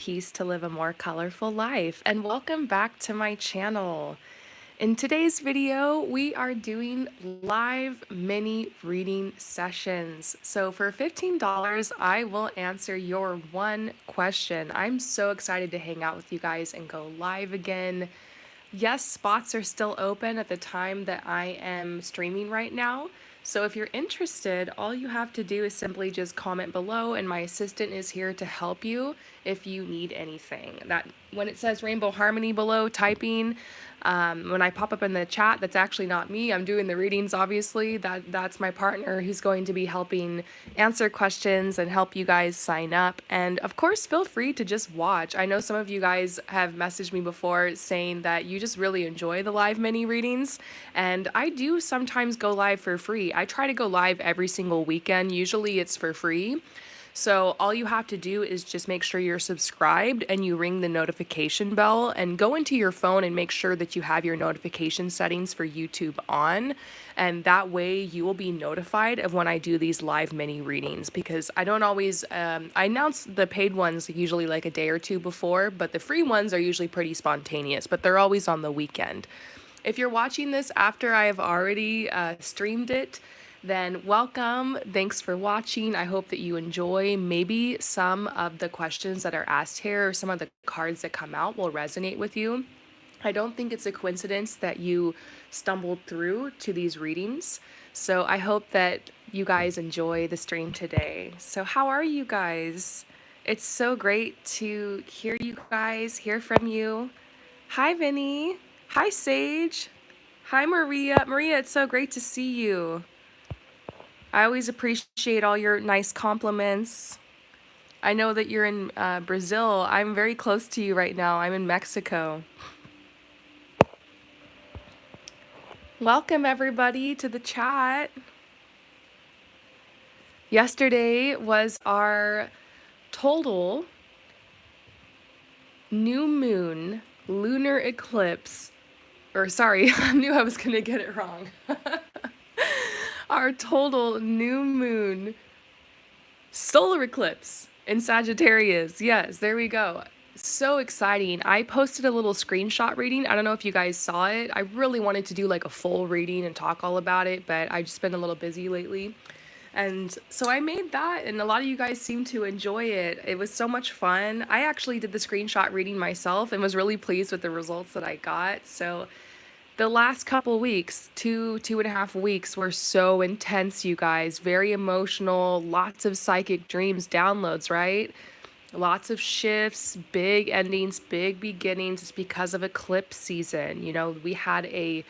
peace to live a more colorful life. And welcome back to my channel. In today's video, we are doing live mini reading sessions. So for $15, I will answer your one question. I'm so excited to hang out with you guys and go live again. Yes, spots are still open at the time that I am streaming right now. So if you're interested, all you have to do is simply just comment below and my assistant is here to help you if you need anything. That when it says Rainbow Harmony below typing, when I pop up in the chat, that's actually not me. I'm doing the readings, obviously. That's my partner who's going to be helping answer questions and help you guys sign up. And of course, feel free to just watch. I know some of you guys have messaged me before saying that you just really enjoy the live mini readings. And I do sometimes go live for free. I try to go live every single weekend. Usually it's for free. So all you have to do is just make sure you're subscribed and you ring the notification bell and go into your phone and make sure that you have your notification settings for YouTube on. And that way you will be notified of when I do these live mini readings, because I don't always, I announce the paid ones usually like a day or two before, but the free ones are usually pretty spontaneous, but they're always on the weekend. If you're watching this after I have already streamed it, then welcome. Thanks for watching. I hope that you enjoy. Maybe some of the questions that are asked here or some of the cards that come out will resonate with you. I don't think it's a coincidence that you stumbled through to these readings. So I hope that you guys enjoy the stream today. So how are you guys? It's so great to hear you guys, hear from you. Hi, Vinny. Hi, Sage. Hi, Maria. Maria, it's so great to see you. I always appreciate all your nice compliments. I know that you're in Brazil. I'm very close to you right now. I'm in Mexico. Welcome, everybody, to the chat. Yesterday was our total new moon lunar eclipse. Or sorry, I knew I was going to get it wrong. Our total new moon solar eclipse in Sagittarius. Yes, there we go. So exciting. I posted a little screenshot reading. I don't know if you guys saw it. I really wanted to do like a full reading and talk all about it, but I just been a little busy lately. And so I made that, and a lot of you guys seem to enjoy it. It was so much fun. I actually did the screenshot reading myself and was really pleased with the results that I got. So the last couple weeks, 2.5 weeks, were so intense, you guys. Very emotional, lots of psychic dreams, downloads, right? Lots of shifts, big endings, big beginnings. It's because of eclipse season. You know, we had a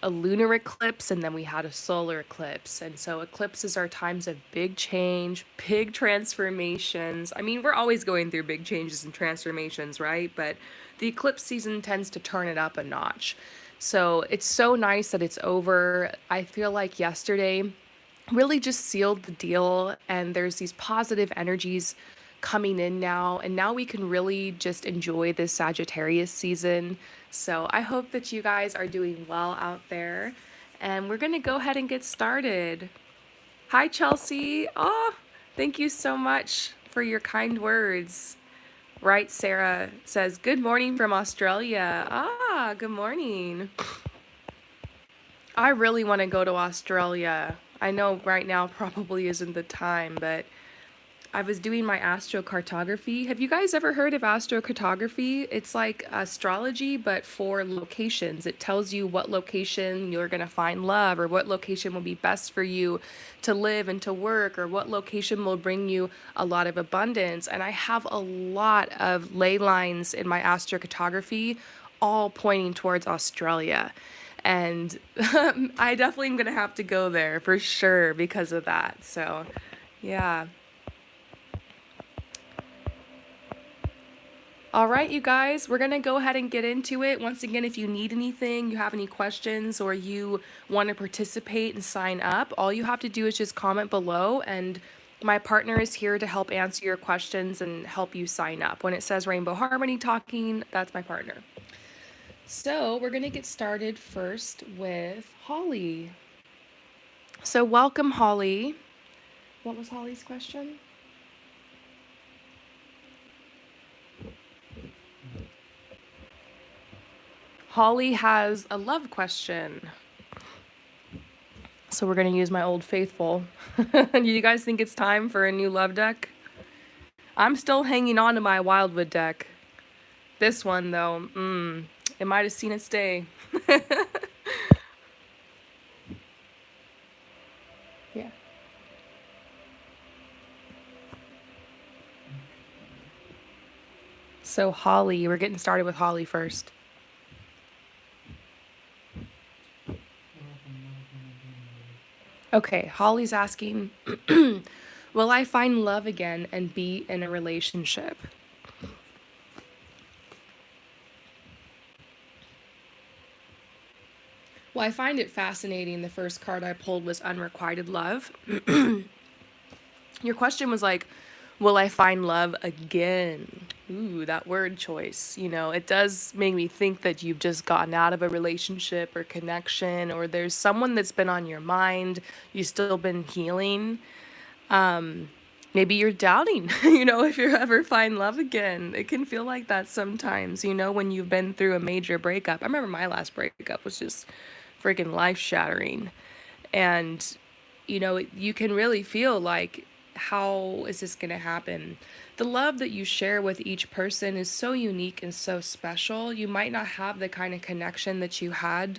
lunar eclipse and then we had a solar eclipse. And so eclipses are times of big change, big transformations. I mean, we're always going through big changes and transformations, right? But the eclipse season tends to turn it up a notch. So it's so nice that it's over. I feel like yesterday really just sealed the deal, and there's these positive energies coming in now, and now we can really just enjoy this Sagittarius season. So I hope that you guys are doing well out there, and we're gonna go ahead and get started. Hi, Chelsea. Oh, thank you so much for your kind words. Right, Sarah says, good morning from Australia. Ah, good morning. I really want to go to Australia. I know right now probably isn't the time, but I was doing my astrocartography. Have you guys ever heard of astrocartography? It's like astrology, but for locations. It tells you what location you're going to find love, or what location will be best for you to live and to work, or what location will bring you a lot of abundance. And I have a lot of ley lines in my astrocartography, all pointing towards Australia. And I definitely am going to have to go there for sure because of that. So, yeah. All right, you guys, we're going to go ahead and get into it. Once again, if you need anything, you have any questions, or you want to participate and sign up, all you have to do is just comment below, and my partner is here to help answer your questions and help you sign up. When it says Rainbow Harmony Talking, that's my partner. So we're going to get started first with Holly. So welcome, Holly. What was Holly's question? Holly has a love question. So we're going to use my old faithful. Do you guys think it's time for a new love deck? I'm still hanging on to my Wildwood deck. This one, though, it might have seen its day. Yeah. So Holly, we're getting started with Holly first. Okay, Holly's asking, will I find love again and be in a relationship? Well, I find it fascinating. The first card I pulled was Unrequited Love. Your question was like, will I find love again? Ooh, that word choice. It does make me think that you've just gotten out of a relationship or connection, or there's someone that's been on your mind. You've still been healing. Maybe you're doubting, if you ever find love again. It can feel like that sometimes, when you've been through a major breakup. I remember my last breakup was just freaking life shattering. And, you can really feel like, how is this going to happen? The love that you share with each person is so unique and so special. You might not have the kind of connection that you had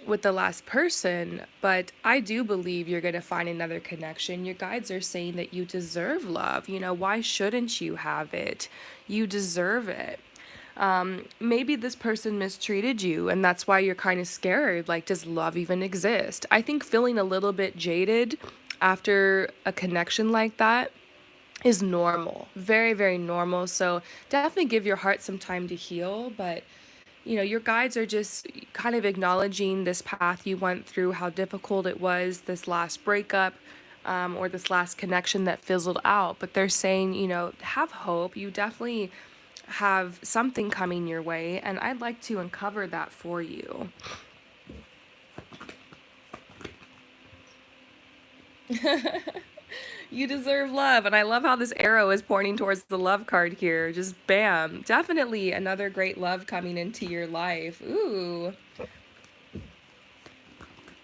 with the last person, but I do believe you're going to find another connection. Your guides are saying that you deserve love. Why shouldn't you have it? You deserve it. Maybe this person mistreated you and that's why you're kind of scared. Like, does love even exist? I think feeling a little bit jaded after a connection like that is normal. Very, very normal. So definitely give your heart some time to heal. But, your guides are just kind of acknowledging this path you went through, how difficult it was, this last breakup. Or this last connection that fizzled out. But they're saying, have hope. You definitely have something coming your way, and I'd like to uncover that for you. You deserve love, and I love how this arrow is pointing towards the love card here. Just bam. Definitely another great love coming into your life. Ooh.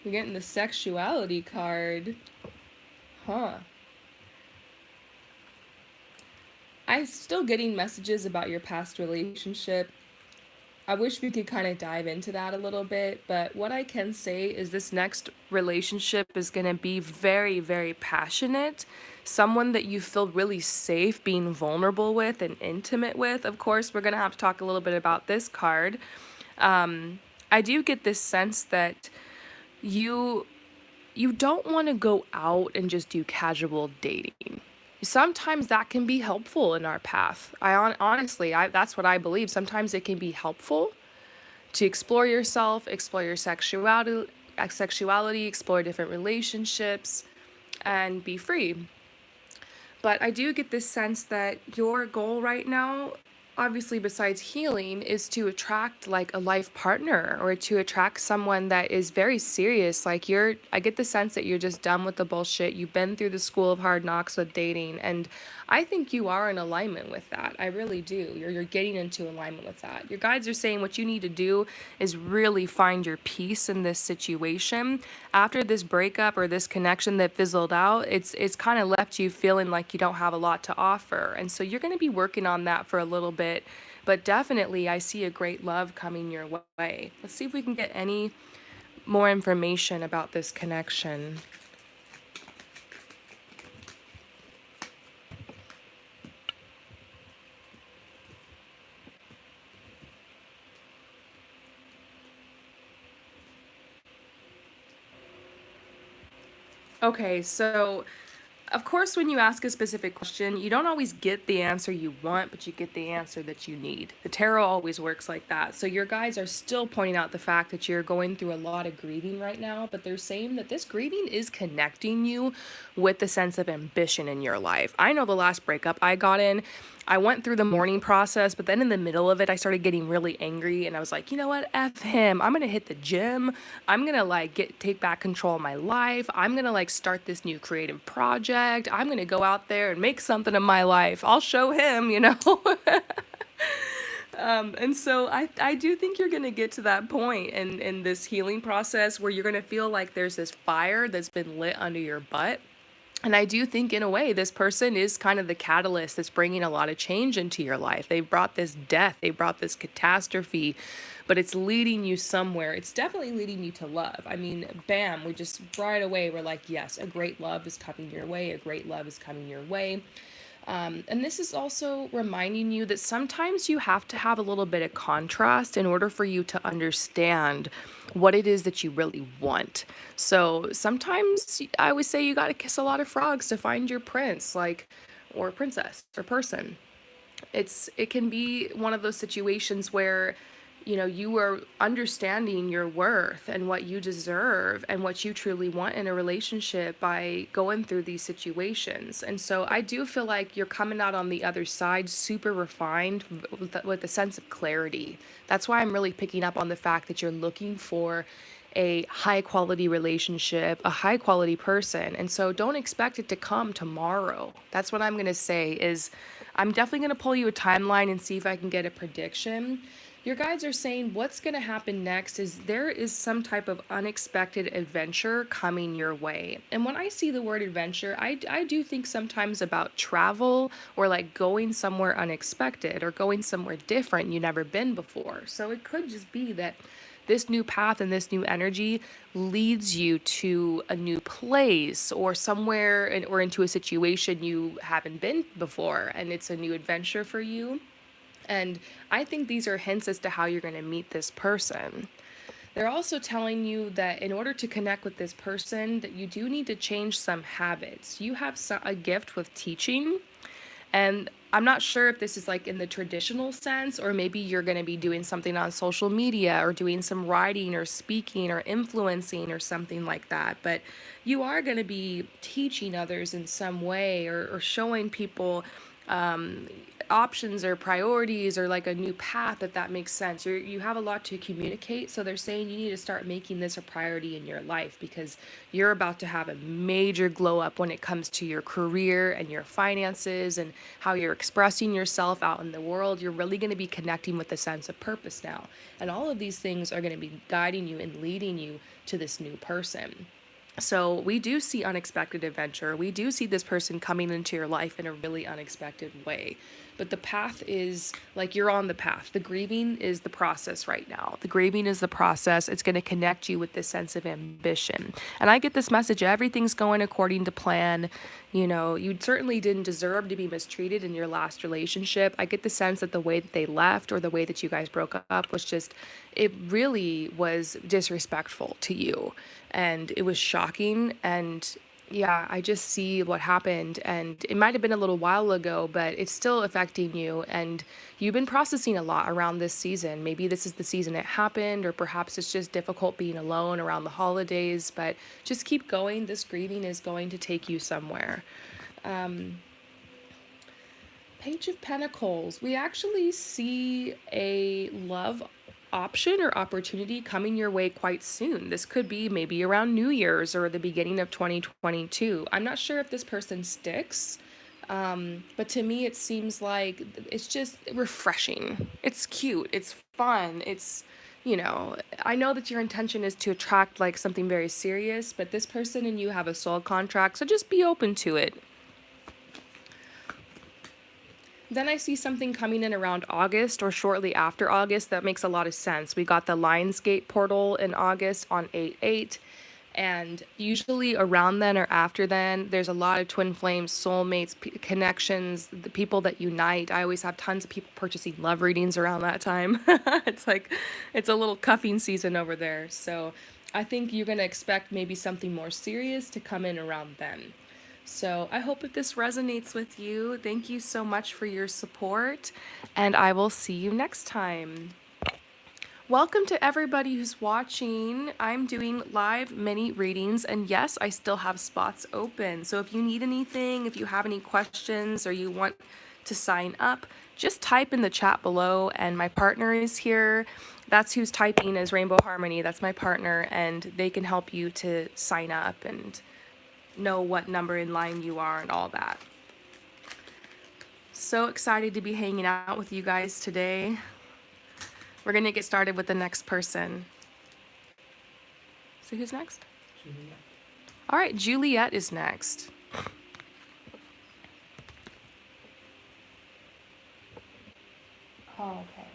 We're getting the sexuality card. Huh. I'm still getting messages about your past relationship. I wish we could kind of dive into that a little bit, but what I can say is this next relationship is going to be very, very passionate. Someone that you feel really safe being vulnerable with and intimate with. Of course, we're going to have to talk a little bit about this card. I do get this sense that you you don't want to go out and just do casual dating. Sometimes that can be helpful in our path. Honestly, that's what I believe. Sometimes it can be helpful to explore yourself, explore your sexuality, explore different relationships, and be free. But I do get this sense that your goal right now, obviously besides healing, is to attract like a life partner or to attract someone that is very serious. Like I get the sense that you're just done with the bullshit. You've been through the school of hard knocks with dating, and I think you are in alignment with that. I really do. You're getting into alignment with that. Your guides are saying what you need to do is really find your peace in this situation. After this breakup or this connection that fizzled out, it's kind of left you feeling like you don't have a lot to offer. And so you're going to be working on that for a little bit. But definitely, I see a great love coming your way. Let's see if we can get any more information about this connection. Okay, so of course, when you ask a specific question, you don't always get the answer you want, but you get the answer that you need. The tarot always works like that. So your guides are still pointing out the fact that you're going through a lot of grieving right now, but they're saying that this grieving is connecting you with the sense of ambition in your life. I know the last breakup I got in, I went through the mourning process, but then in the middle of it, I started getting really angry and I was like, you know what? F him. I'm going to hit the gym. I'm going to like take back control of my life. I'm going to like start this new creative project. I'm going to go out there and make something of my life. I'll show him. And so I do think you're going to get to that point in this healing process where you're going to feel like there's this fire that's been lit under your butt. And I do think, in a way, this person is kind of the catalyst that's bringing a lot of change into your life. They brought this death, they brought this catastrophe, but it's leading you somewhere. It's definitely leading you to love. I mean, bam, we just right away, we're like, yes, a great love is coming your way, a great love is coming your way. And this is also reminding you that sometimes you have to have a little bit of contrast in order for you to understand what it is that you really want. So sometimes I always say you got to kiss a lot of frogs to find your prince, like, or princess or person. It can be one of those situations where you are understanding your worth and what you deserve and what you truly want in a relationship by going through these situations. And so I do feel like you're coming out on the other side super refined with a sense of clarity. That's why I'm really picking up on the fact that you're looking for a high quality relationship, a high quality person. And so don't expect it to come tomorrow. That's what I'm going to say is I'm definitely going to pull you a timeline and see if I can get a prediction. Your guides are saying what's going to happen next is there is some type of unexpected adventure coming your way. And when I see the word adventure, I do think sometimes about travel or like going somewhere unexpected or going somewhere different you never been before. So it could just be that this new path and this new energy leads you to a new place or somewhere or into a situation you haven't been before, and it's a new adventure for you. And I think these are hints as to how you're going to meet this person. They're also telling you that in order to connect with this person, that you do need to change some habits. You have a gift with teaching, and I'm not sure if this is like in the traditional sense, or maybe you're going to be doing something on social media or doing some writing or speaking or influencing or something like that. But you are going to be teaching others in some way or showing people options or priorities or like a new path, if that makes sense. You have a lot to communicate, so they're saying you need to start making this a priority in your life because you're about to have a major glow up when it comes to your career and your finances and how you're expressing yourself out in the world. You're really going to be connecting with a sense of purpose now, and all of these things are going to be guiding you and leading you to this new person. So we do see unexpected adventure. We do see this person coming into your life in a really unexpected way. But the path is like you're on the path. The grieving is the process right now. The grieving is the process. It's going to connect you with this sense of ambition. And I get this message, everything's going according to plan. You certainly didn't deserve to be mistreated in your last relationship. I get the sense that the way that they left or the way that you guys broke up was just, it really was disrespectful to you. And it was shocking. And yeah, I just see what happened, and it might have been a little while ago, but it's still affecting you, and you've been processing a lot around this season. Maybe this is the season it happened, or perhaps it's just difficult being alone around the holidays, but just keep going. This grieving is going to take you somewhere. Page of Pentacles. We actually see a love option or opportunity coming your way quite soon. This could be maybe around New Year's or the beginning of 2022. I'm not sure if this person sticks, but to me it seems like it's just refreshing. It's cute. It's fun. I know that your intention is to attract like something very serious, but this person and you have a soul contract, so just be open to it. Then I see something coming in around August or shortly after August that makes a lot of sense. We got the Lionsgate portal in August on 8/8, and usually around then or after then, there's a lot of twin flames, soulmates, connections, the people that unite. I always have tons of people purchasing love readings around that time. It's a little cuffing season over there. So I think you're going to expect maybe something more serious to come in around then. So I hope that this resonates with you. Thank you so much for your support, and I will see you next time. Welcome to everybody who's watching. I'm doing live mini readings, and yes, I still have spots open. So if you need anything, if you have any questions, or you want to sign up, just type in the chat below, and my partner is here. That's who's typing, is Rainbow Harmony. That's my partner, and they can help you to sign up and know what number in line you are and all that. So excited to be hanging out with you guys today. We're going to get started with the next person. So who's next? Juliet. All right, Juliet is next. Oh, okay.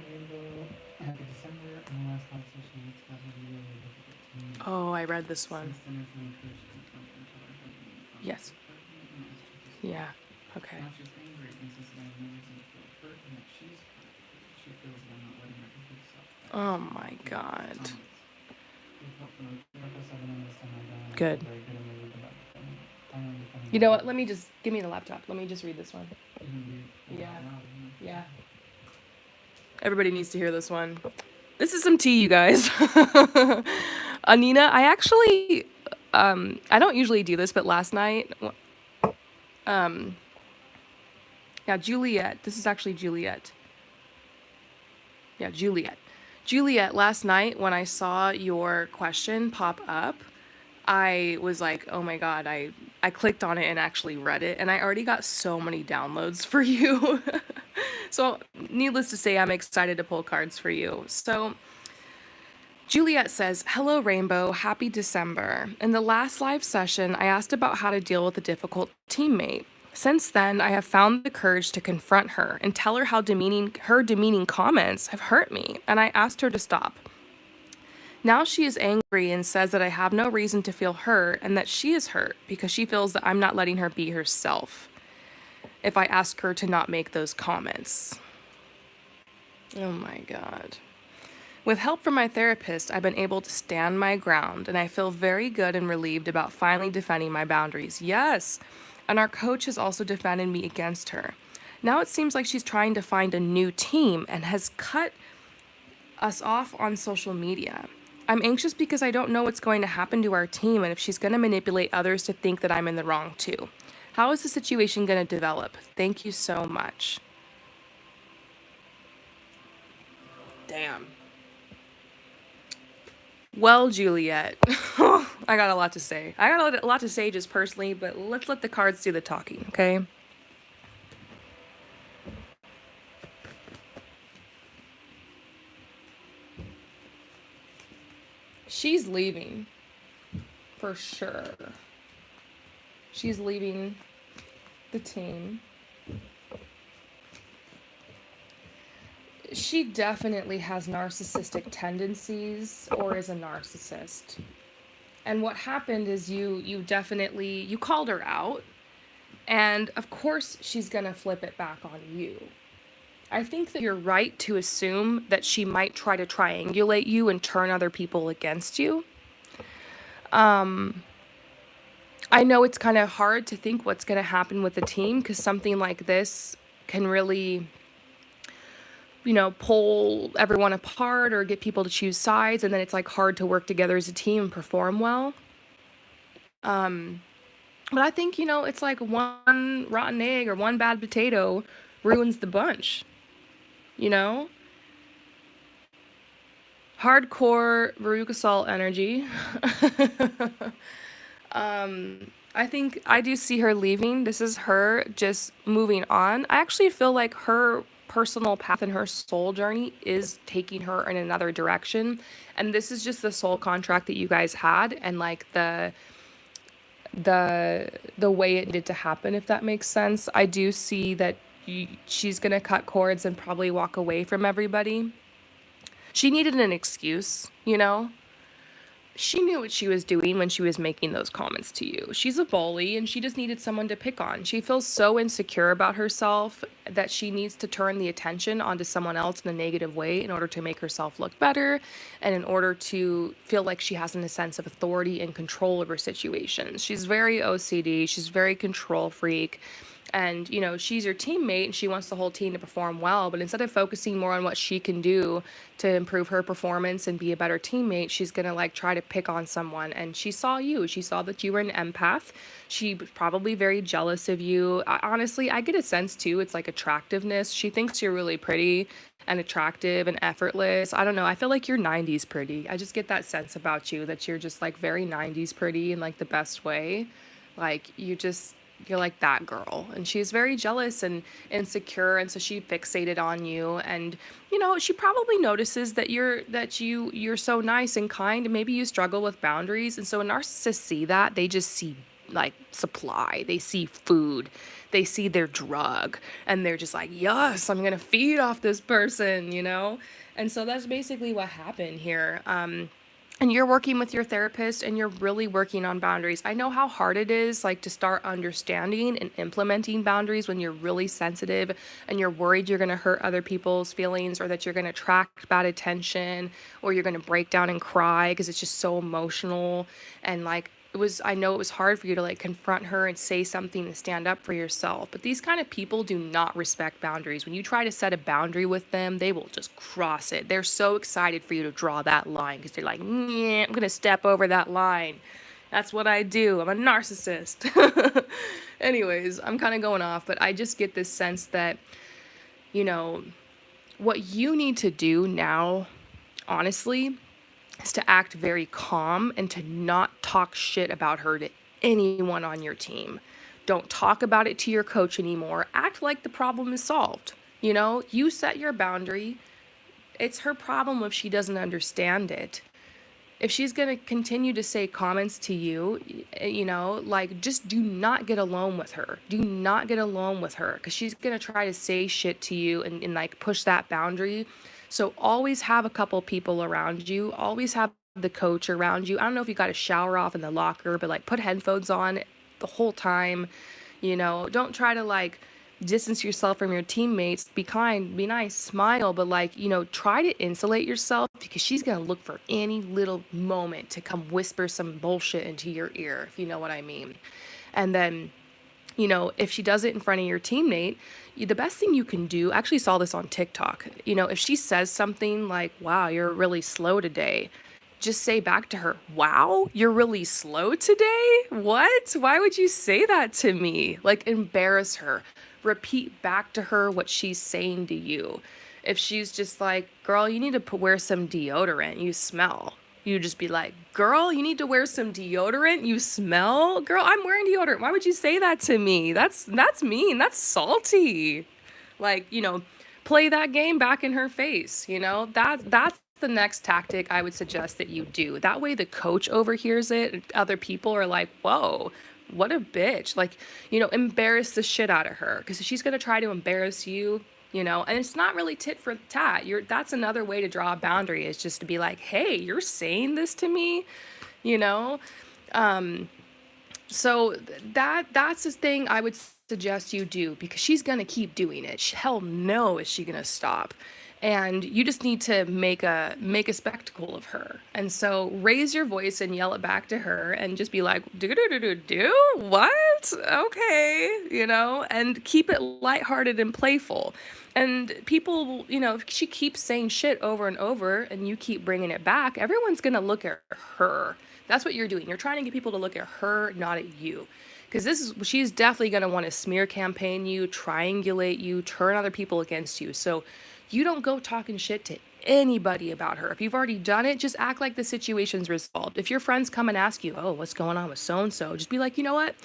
Rainbow. Happy December. In the last live session, it's got a really difficult team. Oh, I read this one. Since then, I've been encouraged to confront until I've been from Yes. and asked her to stop. Yeah. Okay. Now she's angry and says that I have no reason to feel hurt and that she's hurt. She feels that I'm not letting her be herself. Oh my God. Good. Good. You know what? Give me the laptop. Let me just read this one. Yeah. Yeah. Everybody needs to hear this one. This is some tea, you guys. Anina, I actually, I don't usually do this, but last night, yeah, Juliet. This is actually Juliet. Yeah, Juliet. Juliet, last night when I saw your question pop up, I was like, oh my God, I clicked on it and actually read it, and I already got so many downloads for you. So needless to say, I'm excited to pull cards for you. So Juliet says, hello, Rainbow. Happy December. In the last live session, I asked about how to deal with a difficult teammate. Since then, I have found the courage to confront her and tell her how her demeaning comments have hurt me, and I asked her to stop. Now she is angry and says that I have no reason to feel hurt and that she is hurt because she feels that I'm not letting her be herself if I ask her to not make those comments. Oh my God. With help from my therapist, I've been able to stand my ground, and I feel very good and relieved about finally defending my boundaries. Yes, and our coach has also defended me against her. Now it seems like she's trying to find a new team and has cut us off on social media. I'm anxious because I don't know what's going to happen to our team and if she's going to manipulate others to think that I'm in the wrong too. How is the situation going to develop? Thank you so much. Damn. Well, Juliet, I got a lot to say. I got a lot to say just personally, but let's let the cards do the talking, okay? She's leaving. For sure. She's leaving the team. She definitely has narcissistic tendencies or is a narcissist. And what happened is you called her out, and of course she's gonna flip it back on you. I think that you're right to assume that she might try to triangulate you and turn other people against you. I know it's kind of hard to think what's going to happen with the team because something like this can really, pull everyone apart or get people to choose sides, and then it's like hard to work together as a team and perform well. But I think, it's like one rotten egg or one bad potato ruins the bunch. Hardcore Veruca Salt energy. I think I do see her leaving. This is her just moving on. I actually feel like her personal path and her soul journey is taking her in another direction. And this is just the soul contract that you guys had and like the way it needed to happen, if that makes sense. I do see that she's going to cut cords and probably walk away from everybody. She needed an excuse, She knew what she was doing when she was making those comments to you. She's a bully and she just needed someone to pick on. She feels so insecure about herself that she needs to turn the attention onto someone else in a negative way in order to make herself look better and in order to feel like she has a sense of authority and control over situations. She's very OCD. She's very control freak. And, she's your teammate and she wants the whole team to perform well. But instead of focusing more on what she can do to improve her performance and be a better teammate, she's going to try to pick on someone. And she saw you. She saw that you were an empath. She was probably very jealous of you. Honestly, I get a sense too. It's like attractiveness. She thinks you're really pretty and attractive and effortless. I don't know. I feel like you're 90s pretty. I just get that sense about you that you're just very 90s pretty in the best way. you're like that girl. And she's very jealous and insecure, and so she fixated on you. And she probably notices that you're so nice and kind, and maybe you struggle with boundaries. And so when narcissists see that, they just see like supply, they see food, they see their drug, and they're just like, yes, I'm gonna feed off this person. And so that's basically what happened here. And you're working with your therapist, and you're really working on boundaries. I know how hard it is, like, to start understanding and implementing boundaries when you're really sensitive and you're worried you're going to hurt other people's feelings, or that you're going to attract bad attention, or you're going to break down and cry because it's just so emotional. And like, I know it was hard for you to like confront her and say something and stand up for yourself. But these kind of people do not respect boundaries. When you try to set a boundary with them, they will just cross it. They're so excited for you to draw that line because they're like, yeah, I'm going to step over that line. That's what I do. I'm a narcissist. Anyways, I'm kind of going off, but I just get this sense that, you know, what you need to do now, honestly, is to act very calm and to not talk shit about her to anyone on your team. Don't talk about it to your coach anymore. Act like the problem is solved. You set your boundary. It's her problem if she doesn't understand it. If she's going to continue to say comments to you, like, just do not get alone with her. Do not get alone with her, because she's going to try to say shit to you and like push that boundary. So always have a couple people around you. Always have the coach around you. I don't know if you got to shower off in the locker, but like put headphones on the whole time. Don't try to like distance yourself from your teammates. Be kind, be nice, smile, but like, try to insulate yourself, because she's going to look for any little moment to come whisper some bullshit into your ear, if you know what I mean. And then, if she does it in front of your teammate, the best thing you can do, I actually saw this on TikTok, if she says something like, wow, you're really slow today, just say back to her, wow, you're really slow today? What? Why would you say that to me? Like, embarrass her. Repeat back to her what she's saying to you. If she's just like, girl, you need to wear some deodorant, you smell. You just be like, girl, you need to wear some deodorant, you smell. Girl, I'm wearing deodorant. Why would you say that to me? That's mean. That's salty. Like, play that game back in her face. That's the next tactic I would suggest that you do. That way the coach overhears it, and other people are like, whoa, what a bitch. Like, embarrass the shit out of her, because she's going to try to embarrass you, and it's not really tit for tat. That's another way to draw a boundary, is just to be like, hey, you're saying this to me, you know? So that's the thing I would suggest you do, because she's going to keep doing it. Hell no, is she going to stop? And you just need to make a spectacle of her. And so raise your voice and yell it back to her, and just be like, do what? Okay, and keep it lighthearted and playful. And people, if she keeps saying shit over and over and you keep bringing it back, everyone's going to look at her. That's what you're doing. You're trying to get people to look at her, not at you. Because she's definitely going to want to smear campaign you, triangulate you, turn other people against you. So you don't go talking shit to anybody about her. If you've already done it, just act like the situation's resolved. If your friends come and ask you, oh, what's going on with so-and-so, just be like, you know what?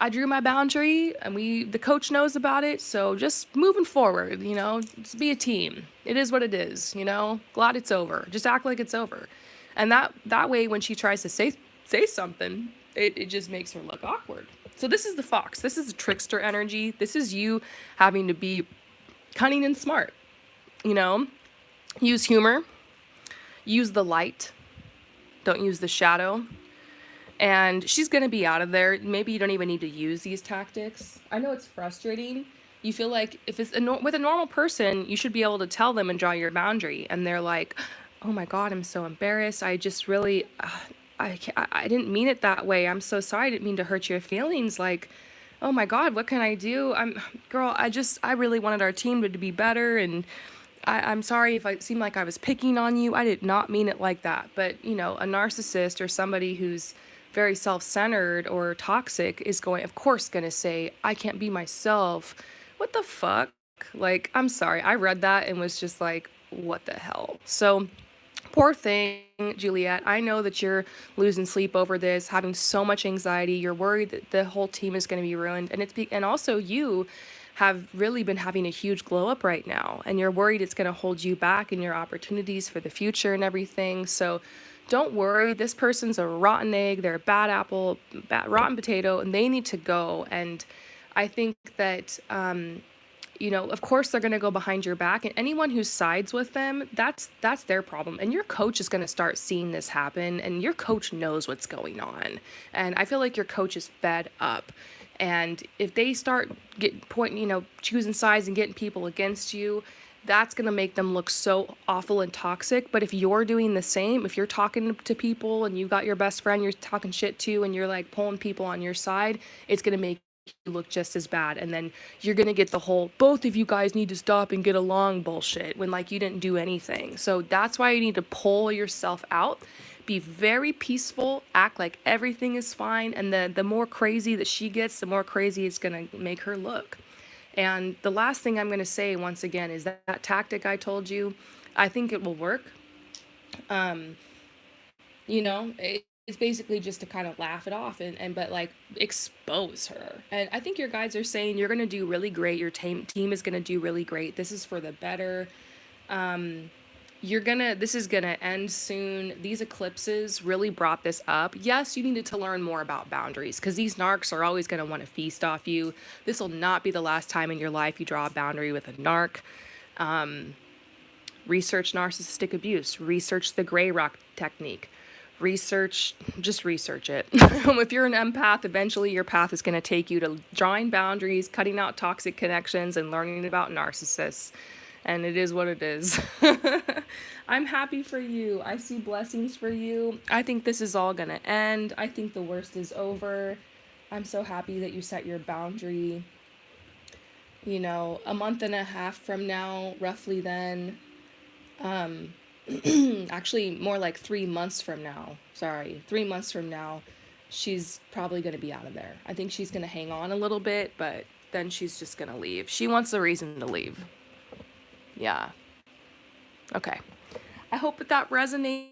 I drew my boundary, and the coach knows about it. So just moving forward, just be a team. It is what it is, glad it's over. Just act like it's over. And that way, when she tries to say something, it just makes her look awkward. So this is the fox. This is the trickster energy. This is you having to be cunning and smart. Use humor, use the light, don't use the shadow. And she's going to be out of there. Maybe you don't even need to use these tactics. I know it's frustrating. You feel like if it's with a normal person, you should be able to tell them and draw your boundary. And they're like, oh my God, I'm so embarrassed. I just really, I didn't mean it that way. I'm so sorry. I didn't mean to hurt your feelings. Like, oh my God, what can I do? I really wanted our team to be better. And I'm sorry if it seemed like I was picking on you. I did not mean it like that. But, a narcissist or somebody who's very self-centered or toxic is of course, going to say, I can't be myself. What the fuck? Like, I'm sorry. I read that and was just like, what the hell? So Poor thing, Juliet. I know that you're losing sleep over this, having so much anxiety. You're worried that the whole team is going to be ruined, and and also you have really been having a huge glow up right now, and you're worried it's going to hold you back in your opportunities for the future and everything. So don't worry. This person's a rotten egg. They're a bad apple, rotten potato, and they need to go. And I think that of course they're going to go behind your back, and anyone who sides with them, that's their problem. And your coach is going to start seeing this happen, and your coach knows what's going on. And I feel like your coach is fed up. And if they start choosing sides and getting people against you, that's going to make them look so awful and toxic. But if you're doing the same, if you're talking to people and you got your best friend you're talking shit to and you're like pulling people on your side, it's going to make you look just as bad. And then you're going to get the whole both of you guys need to stop and get along bullshit when like you didn't do anything. So that's why you need to pull yourself out. Be very peaceful, act like everything is fine, and the more crazy that she gets, the more crazy it's going to make her look. And the last thing I'm going to say once again is that tactic I told you, I think it will work. Um, it's basically just to kind of laugh it off and but like expose her. And I think your guys are saying you're going to do really great. Your team is going to do really great. This is for the better. Um, this is gonna end soon. These eclipses really brought this up. Yes, you needed to learn more about boundaries because these narcs are always gonna want to feast off you. This will not be the last time in your life you draw a boundary with a narc. Research narcissistic abuse. Research the gray rock technique. Just research it. If you're an empath, eventually your path is going to take you to drawing boundaries, cutting out toxic connections, and learning about narcissists. And it is what it is. I'm happy for you. I see blessings for you. I think this is all going to end. I think the worst is over. I'm so happy that you set your boundary. A month and a half from now, roughly then, actually more like 3 months from now. Sorry, 3 months from now, she's probably going to be out of there. I think she's going to hang on a little bit, but then she's just going to leave. She wants a reason to leave. Yeah. Okay. I hope that resonates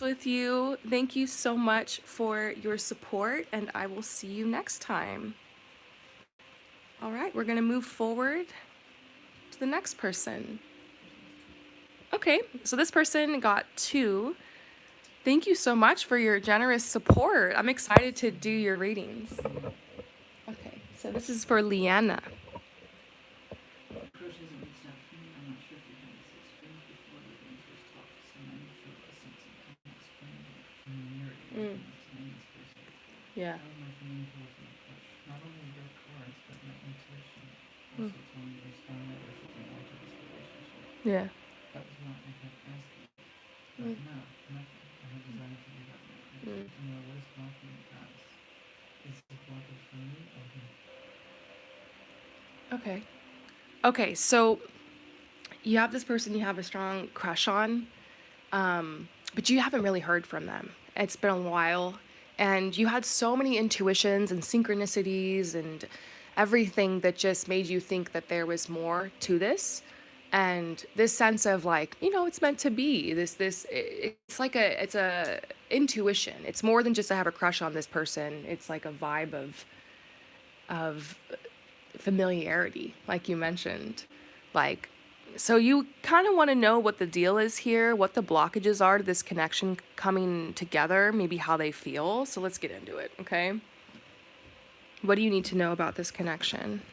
with you. Thank you so much for your support, and I will see you next time. All right, we're going to move forward to the next person. Okay, so this person got 2. Thank you so much for your generous support. I'm excited to do your readings. Okay, so this is for Lyanna. Coach hasn't reached out to me. I'm not sure if you had this experience before, but when you first talk to someone, you feel a sense of unexplainable familiarity with this person. Yeah. That was my feeling towards my crush. Not only your cards, but my intuition also told me there's strong leadership and more to this relationship. Yeah. That was not I kept asking. But no, nothing. I have desire to do that now. I need to know what is blocking the past. Is it blockage from me or him? Okay, so you have this person you have a strong crush on, but you haven't really heard from them. It's been a while, and you had so many intuitions and synchronicities and everything that just made you think that there was more to this. And this sense of like, it's meant to be. It's a intuition. It's more than just I have a crush on this person. It's like a vibe of familiarity, like you mentioned. Like, so you kind of want to know what the deal is here, what the blockages are to this connection coming together, maybe how they feel. So let's get into it, okay? What do you need to know about this connection?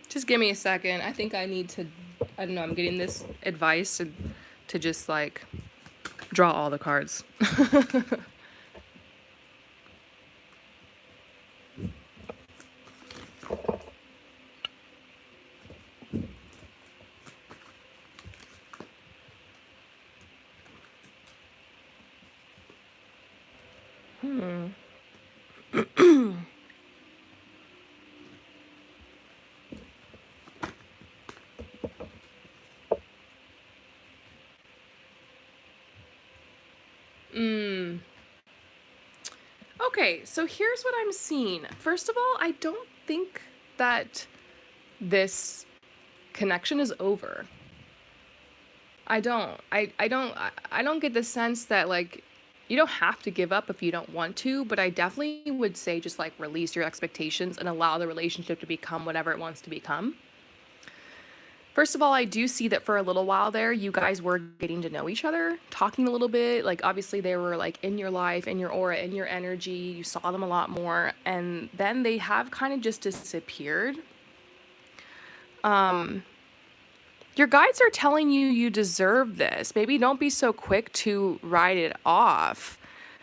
Just give me a second. I think I need to, I don't know, I'm getting this advice to just like draw all the cards. Okay, so here's what I'm seeing. First of all, I don't think that this connection is over. I don't. I don't get the sense that like you don't have to give up if you don't want to, but I definitely would say just like release your expectations and allow the relationship to become whatever it wants to become. First of all, I do see that for a little while there, you guys were getting to know each other, talking a little bit. Like, obviously, they were like in your life, in your aura, in your energy. You saw them a lot more. And then they have kind of just disappeared. Um, your guides are telling you you deserve this. Maybe don't be so quick to write it off.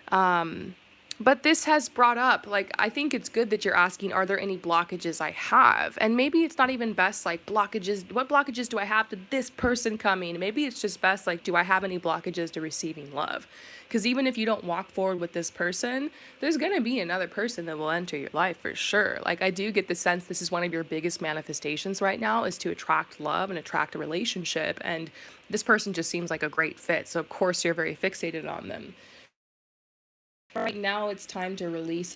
Um, but this has brought up, like, I think it's good that you're asking, are there any blockages I have? And maybe it's not even best, like, blockages, what blockages do I have to this person coming? Maybe it's just best, like, do I have any blockages to receiving love? Because even if you don't walk forward with this person, there's going to be another person that will enter your life for sure. Like, I do get the sense this is one of your biggest manifestations right now is to attract love and attract a relationship. And this person just seems like a great fit. So, of course, you're very fixated on them. Right now it's time to release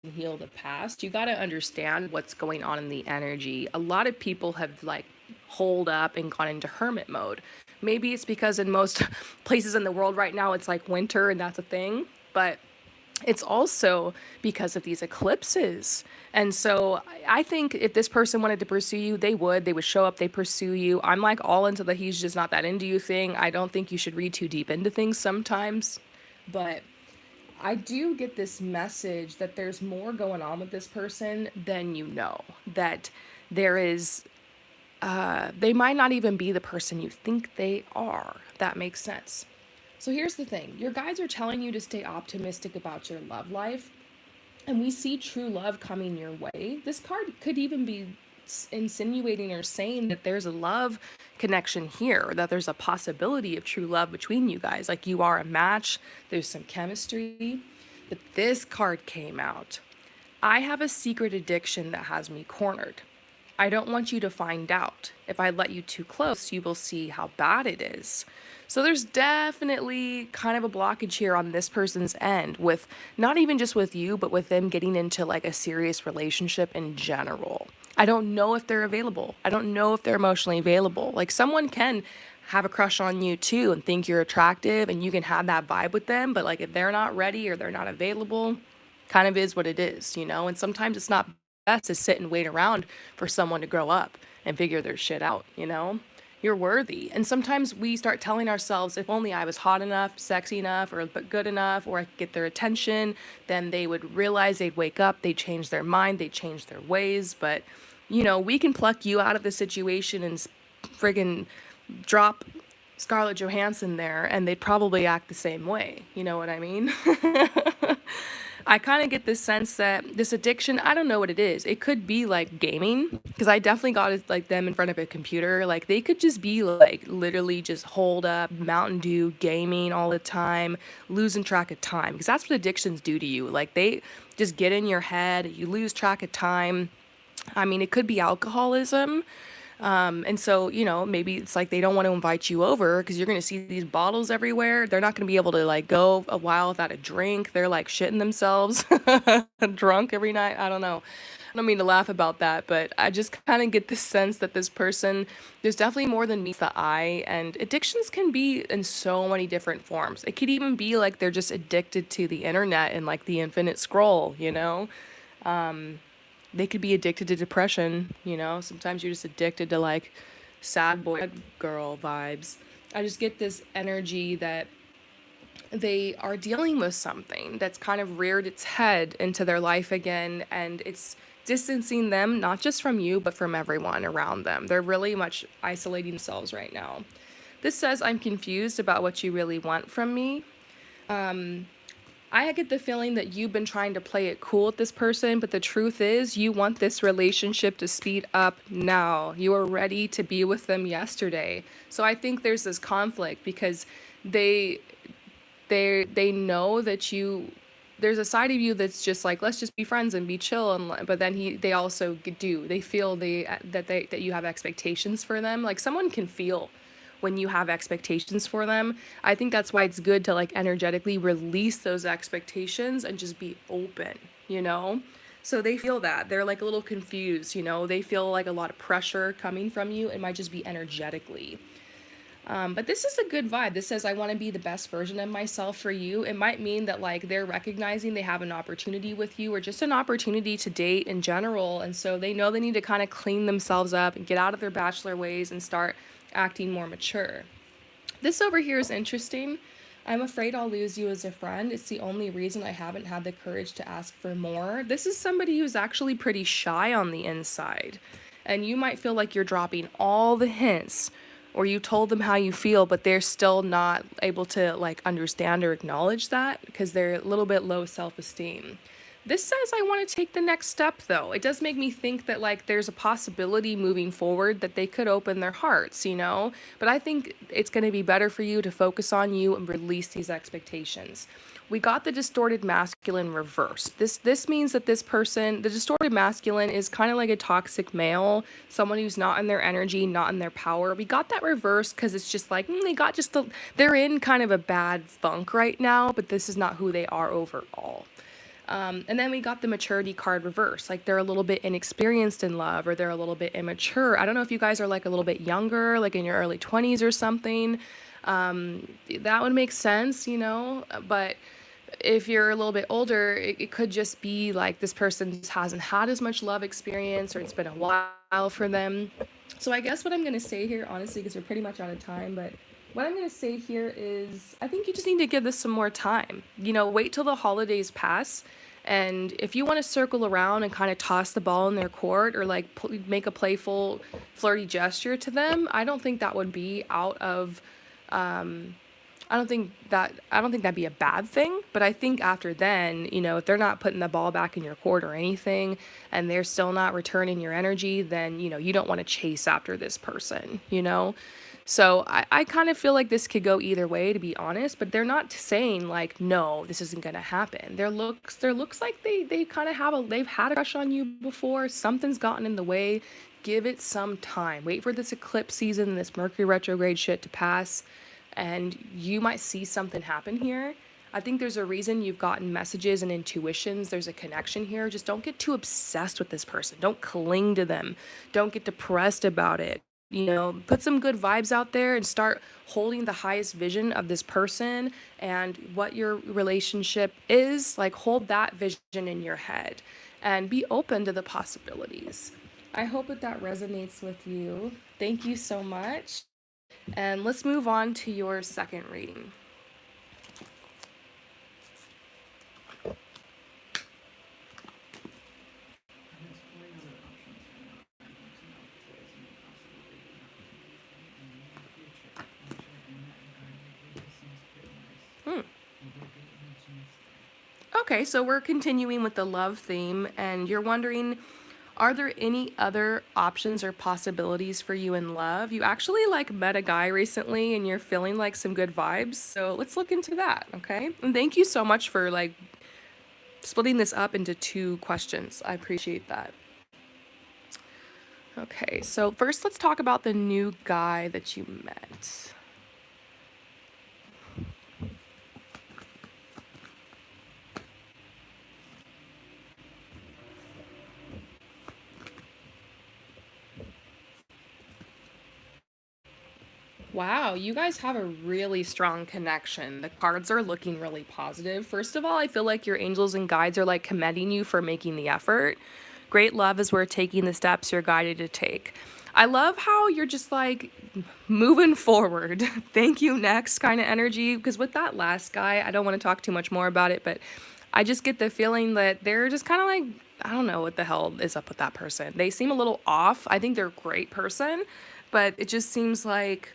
and heal the past. You got to understand what's going on in the energy. A lot of people have like holed up and gone into hermit mode. Maybe it's because in most places in the world right now it's like winter and that's a thing, but it's also because of these eclipses. And so I think if this person wanted to pursue you, they would show up, they pursue you. I'm like all into the he's just not that into you thing. I don't think you should read too deep into things sometimes, but I do get this message that there's more going on with this person than you know. That there is, they might not even be the person you think they are. That makes sense. So here's the thing your guides are telling you to stay optimistic about your love life. And we see true love coming your way. This card could even be insinuating or saying that there's a love connection here, or that there's a possibility of true love between you guys. Like you are a match, there's some chemistry. But this card came out. I have a secret addiction that has me cornered. I don't want you to find out. If I let you too close, you will see how bad it is. So there's definitely kind of a blockage here on this person's end with not even just with you, but with them getting into like a serious relationship in general. I don't know if they're available. I don't know if they're emotionally available. Like someone can have a crush on you too and think you're attractive and you can have that vibe with them, but like if they're not ready or they're not available, kind of is what it is, you know? And sometimes it's not best to sit and wait around for someone to grow up and figure their shit out, you know? You're worthy. And sometimes we start telling ourselves, if only I was hot enough, sexy enough, or but good enough, or I could get their attention, then they would realize they'd wake up, they'd change their mind, they'd change their ways. But, you know, we can pluck you out of the situation and friggin' drop Scarlett Johansson there, and they'd probably act the same way. You know what I mean? I kind of get this sense that this addiction, I don't know what it is. It could be like gaming, because I definitely got it like them in front of a computer. Like they could just be like literally just holed up, Mountain Dew, gaming all the time, losing track of time, because that's what addictions do to you. Like they just get in your head, you lose track of time. I mean, it could be alcoholism. And so, you know, maybe it's like they don't want to invite you over because you're going to see these bottles everywhere. They're not going to be able to like go a while without a drink. They're like shitting themselves drunk every night. I don't know. I don't mean to laugh about that, but I just kind of get the sense that this person, there's definitely more than meets the eye. And addictions can be in so many different forms. It could even be like they're just addicted to the internet and like the infinite scroll, you know? They could be addicted to depression, you know? Sometimes you're just addicted to like sad boy sad girl vibes. I just get this energy that they are dealing with something that's kind of reared its head into their life again, and it's distancing them not just from you but from everyone around them. They're really much isolating themselves right now. This says, I'm confused about what you really want from me. I get the feeling that you've been trying to play it cool with this person, but the truth is you want this relationship to speed up now. You are ready to be with them yesterday. So I think there's this conflict because they they know that you, there's a side of you that's just like, let's just be friends and be chill, and but then they also do, they feel that you have expectations for them. Like someone can feel when you have expectations for them. I think that's why it's good to like energetically release those expectations and just be open, you know? So they feel that. They're like a little confused, you know? They feel like a lot of pressure coming from you. It might just be energetically. But this is a good vibe. This says, I want to be the best version of myself for you. It might mean that, like, they're recognizing they have an opportunity with you or just an opportunity to date in general. And so they know they need to kind of clean themselves up and get out of their bachelor ways and start acting more mature. This over here is interesting. I'm afraid I'll lose you as a friend. It's the only reason I haven't had the courage to ask for more. This is somebody who's actually pretty shy on the inside. And you might feel like you're dropping all the hints or you told them how you feel, but they're still not able to like understand or acknowledge that because they're a little bit low self-esteem. This says I want to take the next step though. It does make me think that like there's a possibility moving forward that they could open their hearts, you know? But I think it's going to be better for you to focus on you and release these expectations. We got the distorted masculine reversed. This means that this person, the distorted masculine is kind of like a toxic male, someone who's not in their energy, not in their power. We got that reversed because it's just like they're in kind of a bad funk right now, but this is not who they are overall. And then we got the maturity card reverse. Like they're a little bit inexperienced in love or they're a little bit immature. I don't know if you guys are like a little bit younger, like in your early 20s or something. That would make sense, you know, but if you're a little bit older, it could just be like this person just hasn't had as much love experience or it's been a while for them. So I guess what I'm going to say here, honestly, because we're pretty much out of time, but what I'm going to say here is I think you just need to give this some more time. You know, wait till the holidays pass. And if you want to circle around and kind of toss the ball in their court or like make a playful, flirty gesture to them, I don't think that would be out of I don't think that'd be a bad thing, but I think after then, you know, if they're not putting the ball back in your court or anything and they're still not returning your energy, then, you know, you don't want to chase after this person, you know? So I kind of feel like this could go either way, to be honest, but they're not saying like, no, this isn't gonna happen. Their looks like they kind of they've had a crush on you before. Something's gotten in the way. Give it some time. Wait for this eclipse season, this Mercury retrograde shit to pass and you might see something happen here. I think there's a reason you've gotten messages and intuitions. There's a connection here. Just don't get too obsessed with this person. Don't cling to them. Don't get depressed about it. You know, put some good vibes out there and start holding the highest vision of this person and what your relationship is. Like, hold that vision in your head and be open to the possibilities. I hope that resonates with you. Thank you so much. And let's move on to your second reading. Okay, so we're continuing with the love theme, and you're wondering, are there any other options or possibilities for you in love? You actually like met a guy recently and you're feeling like some good vibes, so let's look into that, okay? And thank you so much for like splitting this up into two questions. I appreciate that. Okay, so first let's talk about the new guy that you met. Wow, you guys have a really strong connection. The cards are looking really positive. First of all, I feel like your angels and guides are like commending you for making the effort. Great love is worth taking the steps you're guided to take. I love how you're just like moving forward. Thank you, next kind of energy. Because with that last guy, I don't want to talk too much more about it, but I just get the feeling that they're just kind of like, I don't know what the hell is up with that person. They seem a little off. I think they're a great person, but it just seems like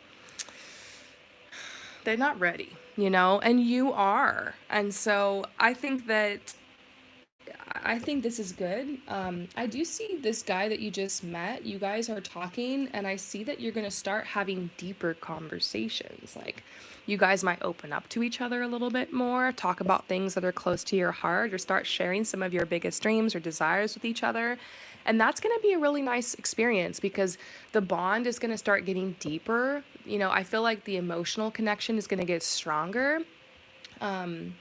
they're not ready, you know, and you are. And so I think this is good. I do see this guy that you just met. You guys are talking, and I see that you're going to start having deeper conversations. Like, you guys might open up to each other a little bit more, talk about things that are close to your heart, or start sharing some of your biggest dreams or desires with each other. And that's going to be a really nice experience because the bond is going to start getting deeper. I feel like the emotional connection is going to get stronger. Um,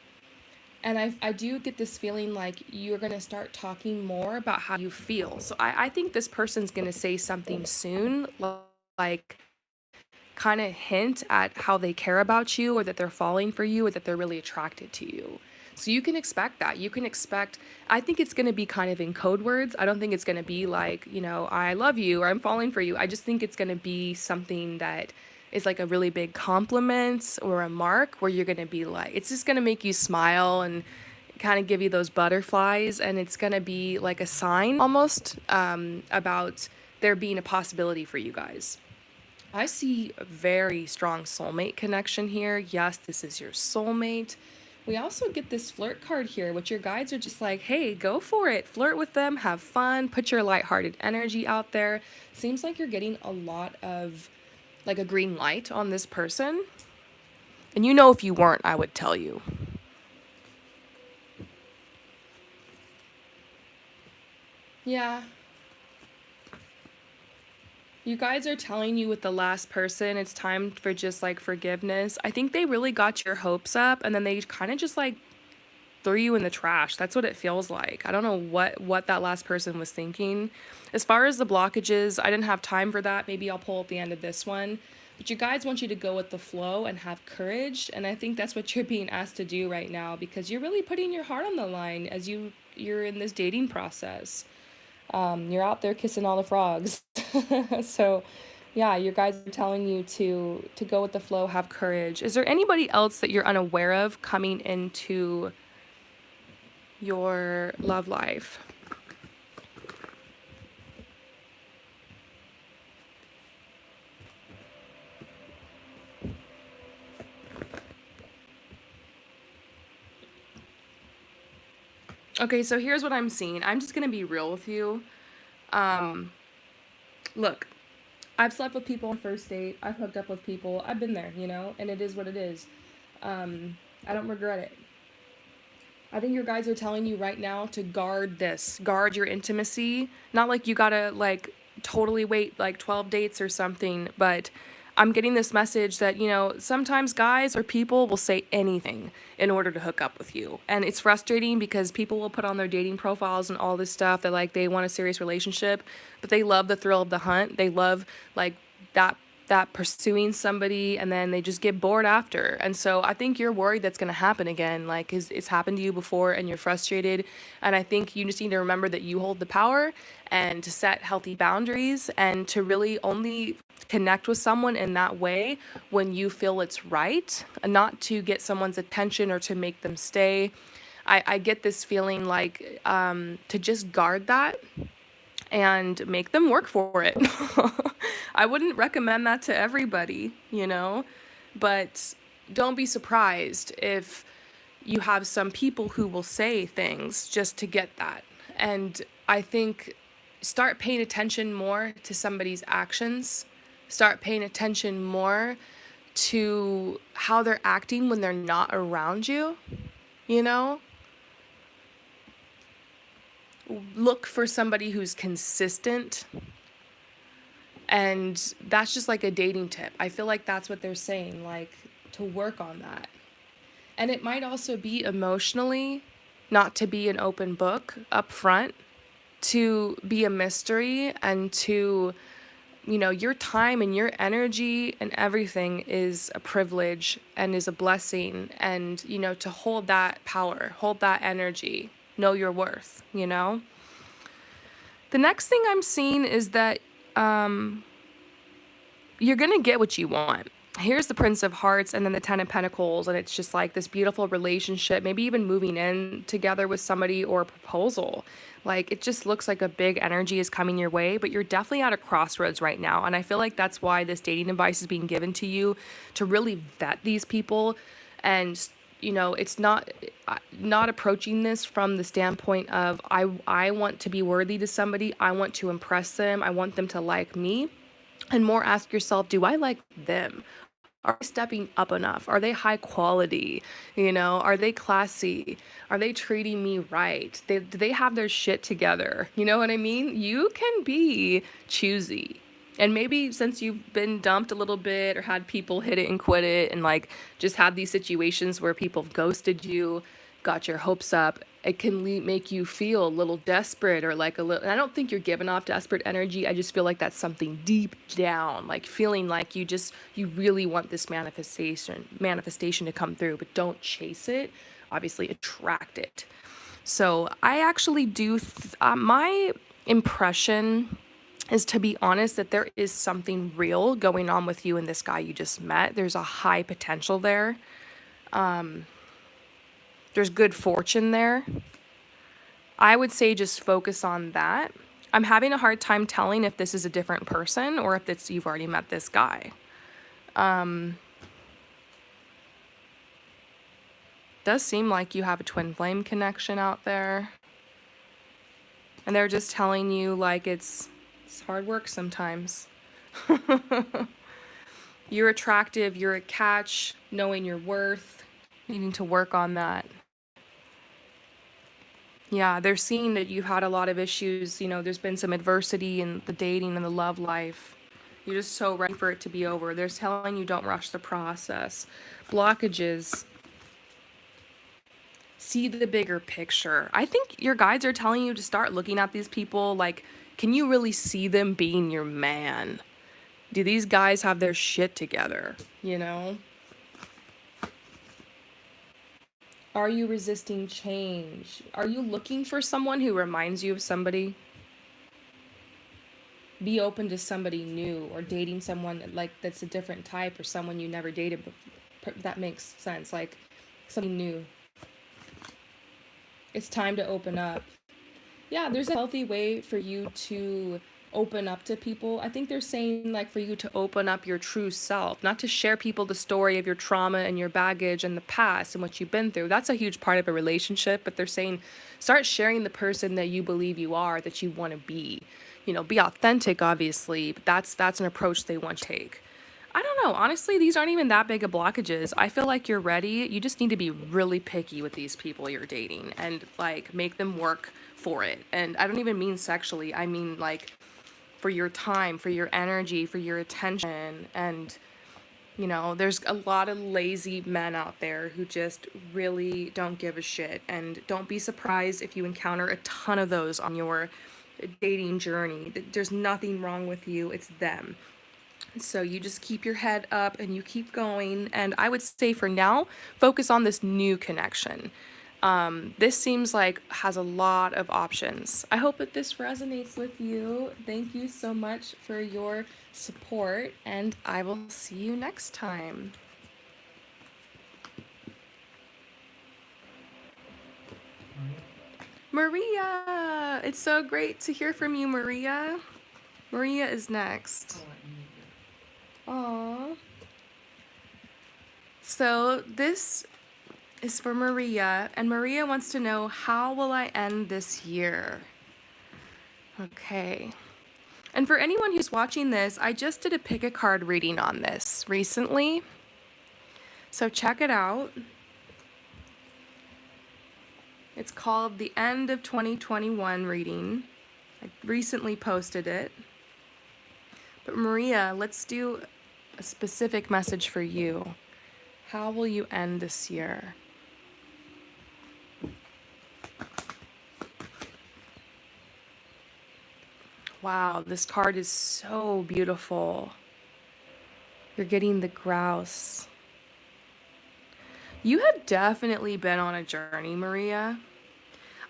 and I do get this feeling like you're going to start talking more about how you feel. So I think this person's going to say something soon, like kind of hint at how they care about you or that they're falling for you or that they're really attracted to you. So you can expect that. You can expect, I think it's going to be kind of in code words. I don't think it's going to be like, I love you or I'm falling for you. I just think it's going to be something that is like a really big compliment or a mark where you're going to be like, it's just going to make you smile and kind of give you those butterflies. And it's going to be like a sign almost about there being a possibility for you guys. I see a very strong soulmate connection here. Yes, this is your soulmate. We also get this flirt card here, which your guides are just like, hey, go for it. Flirt with them, have fun, put your lighthearted energy out there. Seems like you're getting a lot of like a green light on this person. And if you weren't, I would tell you. Yeah. You guys are telling you with the last person, it's time for just like forgiveness. I think they really got your hopes up and then they kind of just like threw you in the trash. That's what it feels like. I don't know what that last person was thinking. As far as the blockages, I didn't have time for that. Maybe I'll pull at the end of this one. But you guys want you to go with the flow and have courage, and I think that's what you're being asked to do right now because you're really putting your heart on the line as you're in this dating process. You're out there kissing all the frogs. So, yeah, your guys are telling you to go with the flow, have courage. Is there anybody else that you're unaware of coming into your love life? Okay, so here's what I'm seeing. I'm just gonna be real with you. Um, Look, I've slept with people on first date. I've hooked up with people. I've been there, and it is what it is. I don't regret it. I think your guides are telling you right now to guard this, guard your intimacy. Not like you gotta like totally wait like 12 dates or something, but I'm getting this message that, sometimes guys or people will say anything in order to hook up with you. And it's frustrating because people will put on their dating profiles and all this stuff that like they want a serious relationship, but they love the thrill of the hunt. They love like that pursuing somebody and then they just get bored after. And so I think you're worried that's going to happen again. Like it's happened to you before and you're frustrated. And I think you just need to remember that you hold the power and to set healthy boundaries and to really only connect with someone in that way when you feel it's right, and not to get someone's attention or to make them stay. I get this feeling like to just guard that and make them work for it. I wouldn't recommend that to everybody, but don't be surprised if you have some people who will say things just to get that. And I think start paying attention more to somebody's actions, start paying attention more to how they're acting when they're not around you, you know? Look for somebody who's consistent. And that's just like a dating tip. I feel like that's what they're saying, like to work on that. And it might also be emotionally, not to be an open book up front, to be a mystery and to, your time and your energy and everything is a privilege and is a blessing. And, to hold that power, hold that energy, know your worth. The next thing I'm seeing is that you're going to get what you want. Here's the Prince of Hearts and then the Ten of Pentacles, and it's just like this beautiful relationship, maybe even moving in together with somebody or a proposal. Like, it just looks like a big energy is coming your way, but you're definitely at a crossroads right now. And I feel like that's why this dating advice is being given to you, to really vet these people. And it's not approaching this from the standpoint of I want to be worthy to somebody, I want to impress them, I want them to like me, and more ask yourself, do I like them? Are they stepping up enough? Are they high quality? Are they classy? Are they treating me right? Do they have their shit together? You know what I mean? You can be choosy. And maybe since you've been dumped a little bit or had people hit it and quit it and like just had these situations where people have ghosted you, got your hopes up, it can make you feel a little desperate or like a little, and I don't think you're giving off desperate energy. I just feel like that's something deep down, like feeling like you really want this manifestation to come through, but don't chase it. Obviously attract it. So I actually do, my impression is, to be honest, that there is something real going on with you and this guy you just met. There's a high potential there. There's good fortune there. I would say just focus on that. I'm having a hard time telling if this is a different person or if it's you've already met this guy. Does seem like you have a twin flame connection out there. And they're just telling you like it's hard work sometimes. You're attractive, you're a catch, knowing your worth, needing to work on that. Yeah, they're seeing that you've had a lot of issues. There's been some adversity in the dating and the love life. You're just so ready for it to be over. They're telling you don't rush the process. Blockages. See the bigger picture. I think your guides are telling you to start looking at these people like, can you really see them being your man? Do these guys have their shit together? Are you resisting change? Are you looking for someone who reminds you of somebody? Be open to somebody new or dating someone like that's a different type or someone you never dated before. That makes sense. Like something new. It's time to open up. Yeah, there's a healthy way for you to open up to people. I think they're saying like for you to open up your true self, not to share people the story of your trauma and your baggage and the past and what you've been through. That's a huge part of a relationship, but they're saying start sharing the person that you believe you are, that you want to be. Be authentic, obviously, but that's an approach they want to take. I don't know. Honestly, these aren't even that big of blockages. I feel like you're ready. You just need to be really picky with these people you're dating and like make them work for it. And I don't even mean sexually. I mean like for your time, for your energy, for your attention. And there's a lot of lazy men out there who just really don't give a shit. And don't be surprised if you encounter a ton of those on your dating journey. There's nothing wrong with you. It's them. So you just keep your head up and you keep going. And I would say for now, focus on this new connection. This seems like has a lot of options. I hope that this resonates with you. Thank you so much for your support, and I will see you next time. Maria! It's so great to hear from you, Maria. Maria is next. Aww. So this is for Maria, and Maria wants to know, how will I end this year? Okay. And for anyone who's watching this, I just did a pick a card reading on this recently. So check it out. It's called the End of 2021 reading. I recently posted it. But Maria, let's do a specific message for you. How will you end this year? Wow, this card is so beautiful. You're getting the grouse. You have definitely been on a journey, Maria.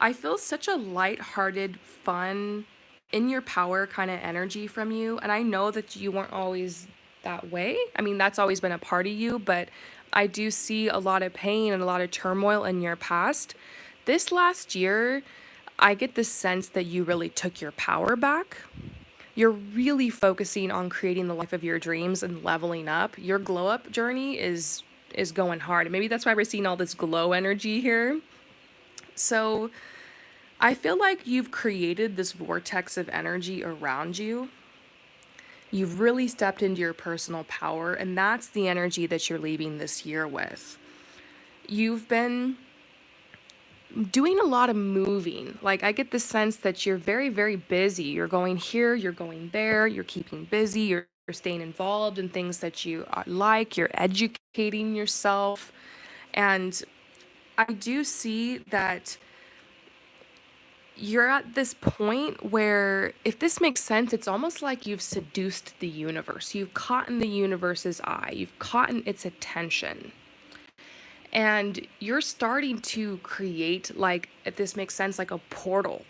I feel such a light-hearted, fun, in your power kind of energy from you. And I know that you weren't always that way. I mean, that's always been a part of you, but I do see a lot of pain and a lot of turmoil in your past. This last year, I get the sense that you really took your power back. You're really focusing on creating the life of your dreams and leveling up. Your glow up journey is going hard. And maybe that's why we're seeing all this glow energy here. So I feel like you've created this vortex of energy around you. You've really stepped into your personal power, and that's the energy that you're leaving this year with. You've been doing a lot of moving. Like, I get the sense that you're very, very busy. You're going here, you're going there, you're keeping busy, you're staying involved in things that you like, you're educating yourself. And I do see that you're at this point where, if this makes sense, it's almost like you've seduced the universe. You've caught in the universe's eye, you've caught in its attention. And you're starting to create, like, if this makes sense, like a portal,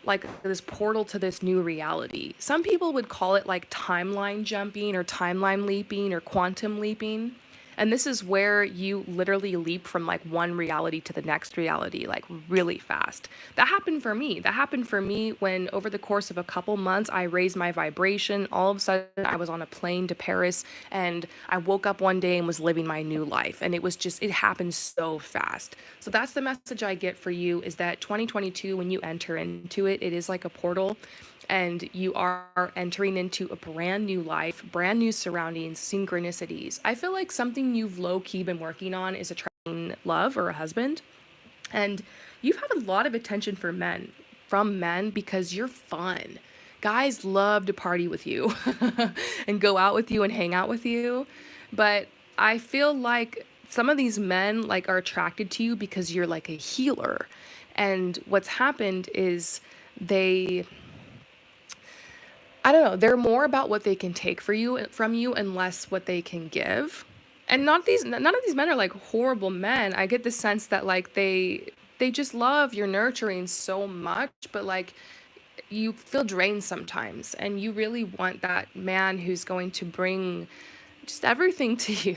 like this portal to this new reality. Some people would call it like timeline jumping or timeline leaping or quantum leaping. And this is where you literally leap from like one reality to the next reality, like really fast. That happened for me. That happened for me when, over the course of a couple months, I raised my vibration. All of a sudden, I was on a plane to Paris, and I woke up one day and was living my new life. And it was just, it happened so fast. So that's the message I get for you, is that 2022, when you enter into it, it is like a portal, and you are entering into a brand new life, brand new surroundings, synchronicities. I feel like something you've low-key been working on is attracting love or a husband. And you've had a lot of attention from men because you're fun. Guys love to party with you and go out with you and hang out with you. But I feel like some of these men like are attracted to you because you're like a healer. And what's happened is they, I don't know, they're more about what they can take from you and less what they can give. And none of these men are like horrible men. I get the sense that like they just love your nurturing so much, but like you feel drained sometimes, and you really want that man who's going to bring just everything to you.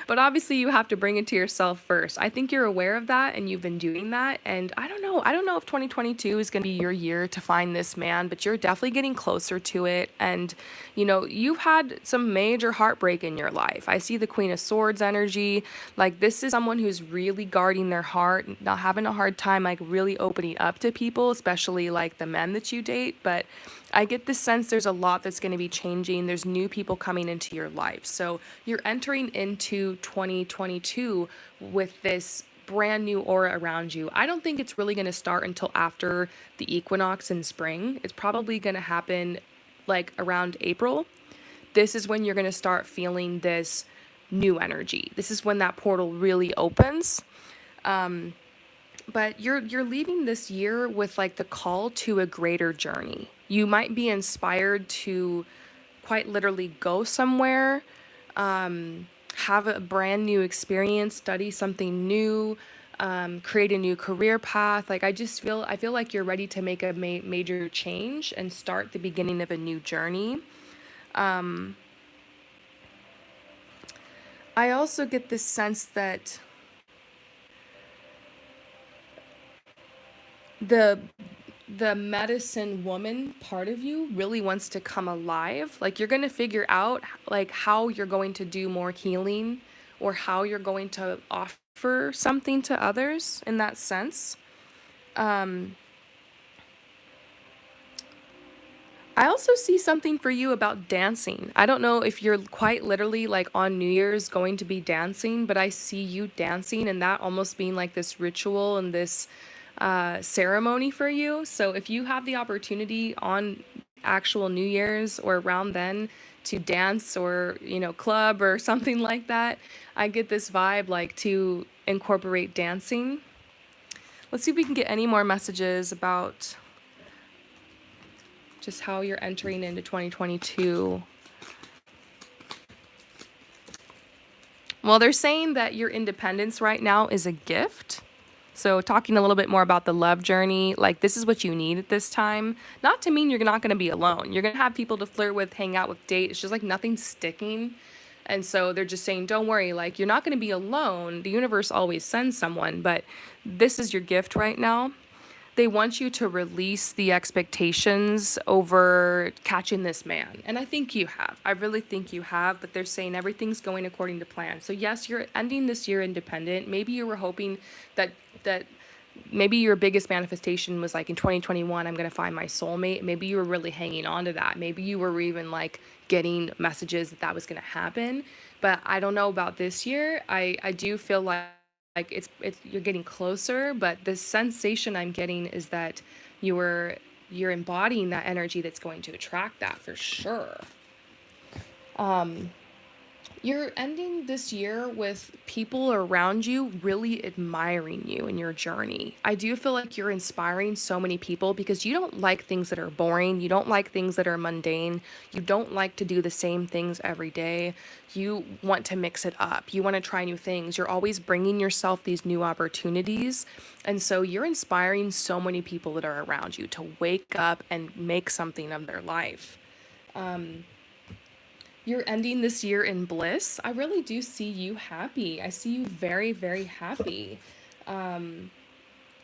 But obviously you have to bring it to yourself first. I think you're aware of that, and you've been doing that. And I don't know. I don't know if 2022 is going to be your year to find this man, but you're definitely getting closer to it. And, you know, you've had some major heartbreak in your life. I see the Queen of Swords energy. Like, this is someone who's really guarding their heart, not having a hard time, like, really opening up to people, especially like the men that you date. But I get the sense there's a lot that's going to be changing. There's new people coming into your life. So you're entering into 2022 with this brand new aura around you. I don't think it's really going to start until after the equinox in spring. It's probably going to happen like around April. This is when you're going to start feeling this new energy. This is when that portal really opens. But you're leaving this year with like the call to a greater journey. You might be inspired to quite literally go somewhere, have a brand new experience, study something new, create a new career path. Like, I feel like you're ready to make a major change and start the beginning of a new journey. I also get this sense that the the medicine woman part of you really wants to come alive. Like, you're going to figure out like how you're going to do more healing, or how you're going to offer something to others in that sense. um I also see something for you about dancing. I don't know if you're quite literally like on New Year's going to be dancing, but I see you dancing, and that almost being like this ritual and this ceremony for you. So if you have the opportunity on actual New Year's or around then to dance, or, you know, club or something like that, I get this vibe like to incorporate dancing. Let's see if we can get any more messages about just how you're entering into 2022. Well, they're saying that your independence right now is a gift. So, talking a little bit more about the love journey, like, this is what you need at this time. Not to mean you're not going to be alone. You're going to have people to flirt with, hang out with, date. It's just like nothing's sticking. And so they're just saying, don't worry, like, you're not going to be alone. The universe always sends someone, but this is your gift right now. They want you to release the expectations over catching this man. And I think you have. I really think you have, but they're saying everything's going according to plan. So yes, you're ending this year independent. Maybe you were hoping that maybe your biggest manifestation was like in 2021, I'm going to find my soulmate. Maybe you were really hanging on to that. Maybe you were even like getting messages that that was going to happen. But I don't know about this year. I do feel like it's you're getting closer, but the sensation I'm getting is that you're you're embodying that energy that's going to attract that for sure. Um, you're ending this year with people around you really admiring you in your journey. I do feel like you're inspiring so many people because you don't like things that are boring. You don't like things that are mundane. You don't like to do the same things every day. You want to mix it up. You want to try new things. You're always bringing yourself these new opportunities. And so you're inspiring so many people that are around you to wake up and make something of their life. You're ending this year in bliss. I really do see you happy. I see you very, very happy. Um,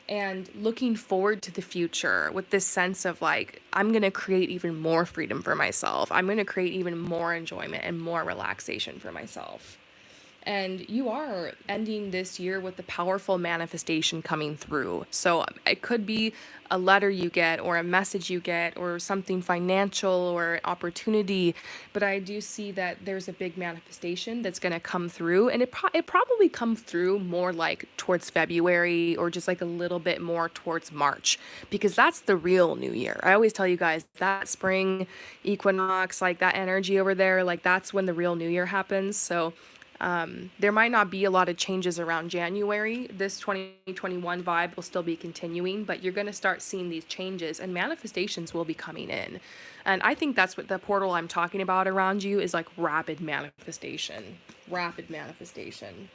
and looking forward to the future with this sense of like, I'm going to create even more freedom for myself. I'm going to create even more enjoyment and more relaxation for myself. And you are ending this year with the powerful manifestation coming through. So it could be a letter you get, or a message you get, or something financial, or opportunity. But I do see that there's a big manifestation that's going to come through. And it probably comes through more like towards February, or just like a little bit more towards March, because that's the real new year. I always tell you guys that spring equinox, like that energy over there, like that's when the real new year happens. So there might not be a lot of changes around January. This 2021 vibe will still be continuing, but you're going to start seeing these changes and manifestations will be coming in. And I think that's what the portal I'm talking about around you is, like rapid manifestation. Rapid manifestation.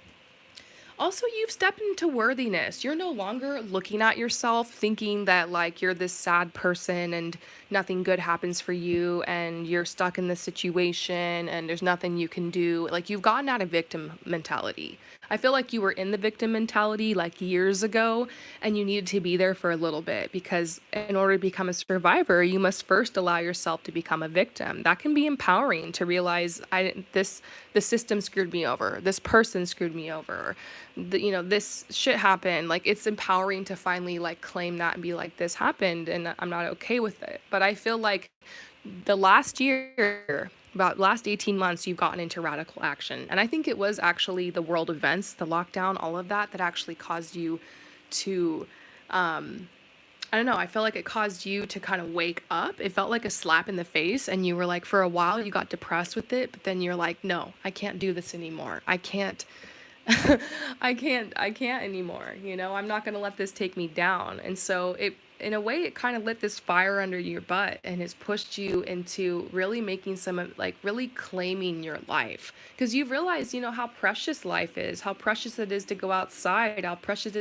Also, you've stepped into worthiness. You're no longer looking at yourself thinking that like you're this sad person and nothing good happens for you and you're stuck in this situation and there's nothing you can do. Like you've gotten out of victim mentality. I feel like you were in the victim mentality like years ago and you needed to be there for a little bit, because in order to become a survivor, you must first allow yourself to become a victim. That can be empowering to realize the system screwed me over. This person screwed me over. This shit happened. Like it's empowering to finally like claim that and be like, this happened and I'm not okay with it. But I feel like the last year, about last 18 months, you've gotten into radical action. And I think it was actually the world events, the lockdown, all of that, that actually caused you to, I don't know, I felt like it caused you to kind of wake up. It felt like a slap in the face. And you were like, for a while, you got depressed with it. But then you're like, no, I can't do this anymore. I can't. I can't anymore. I'm not going to let this take me down. And so in a way, it kind of lit this fire under your butt and has pushed you into really making like really claiming your life. Because you've realized, how precious life is, how precious it is to go outside, how precious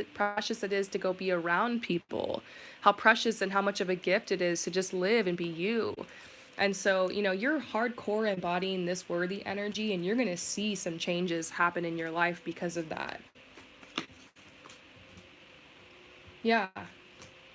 it is to go be around people, how precious and how much of a gift it is to just live and be you. And so, you're hardcore embodying this worthy energy, and you're going to see some changes happen in your life because of that. Yeah.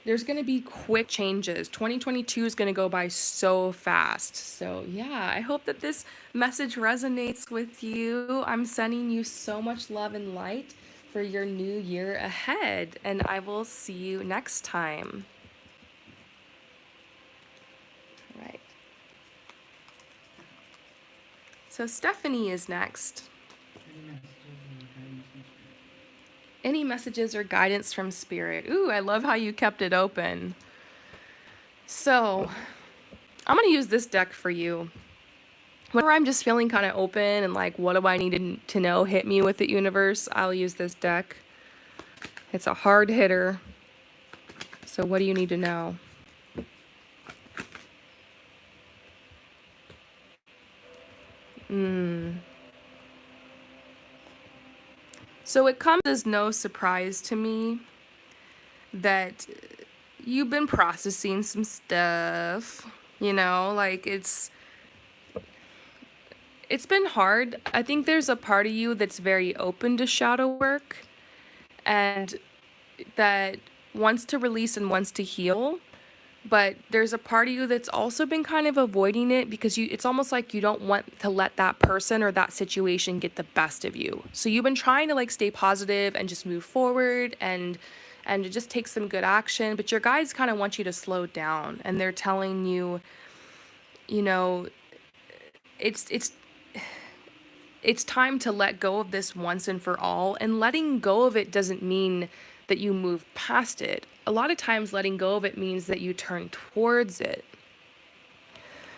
There's going to be quick changes. 2022 is going to go by so fast. So, yeah, I hope that this message resonates with you. I'm sending you so much love and light for your new year ahead, and I will see you next time. All right. So Stephanie is next. Any messages or guidance from spirit? Ooh, I love how you kept it open. So I'm going to use this deck for you. Whenever I'm just feeling kind of open and like, what do I need to know? Hit me with the universe. I'll use this deck. It's a hard hitter. So what do you need to know? So it comes as no surprise to me that you've been processing some stuff, like it's been hard. I think there's a part of you that's very open to shadow work and that wants to release and wants to heal. But there's a part of you that's also been kind of avoiding it because it's almost like you don't want to let that person or that situation get the best of you. So you've been trying to like stay positive and just move forward and and it just takes some good action. But your guides kind of want you to slow down, and they're telling you, you know, it's it's it's time to let go of this once and for all. And letting go of it doesn't mean that you move past it. A lot of times, letting go of it means that you turn towards it.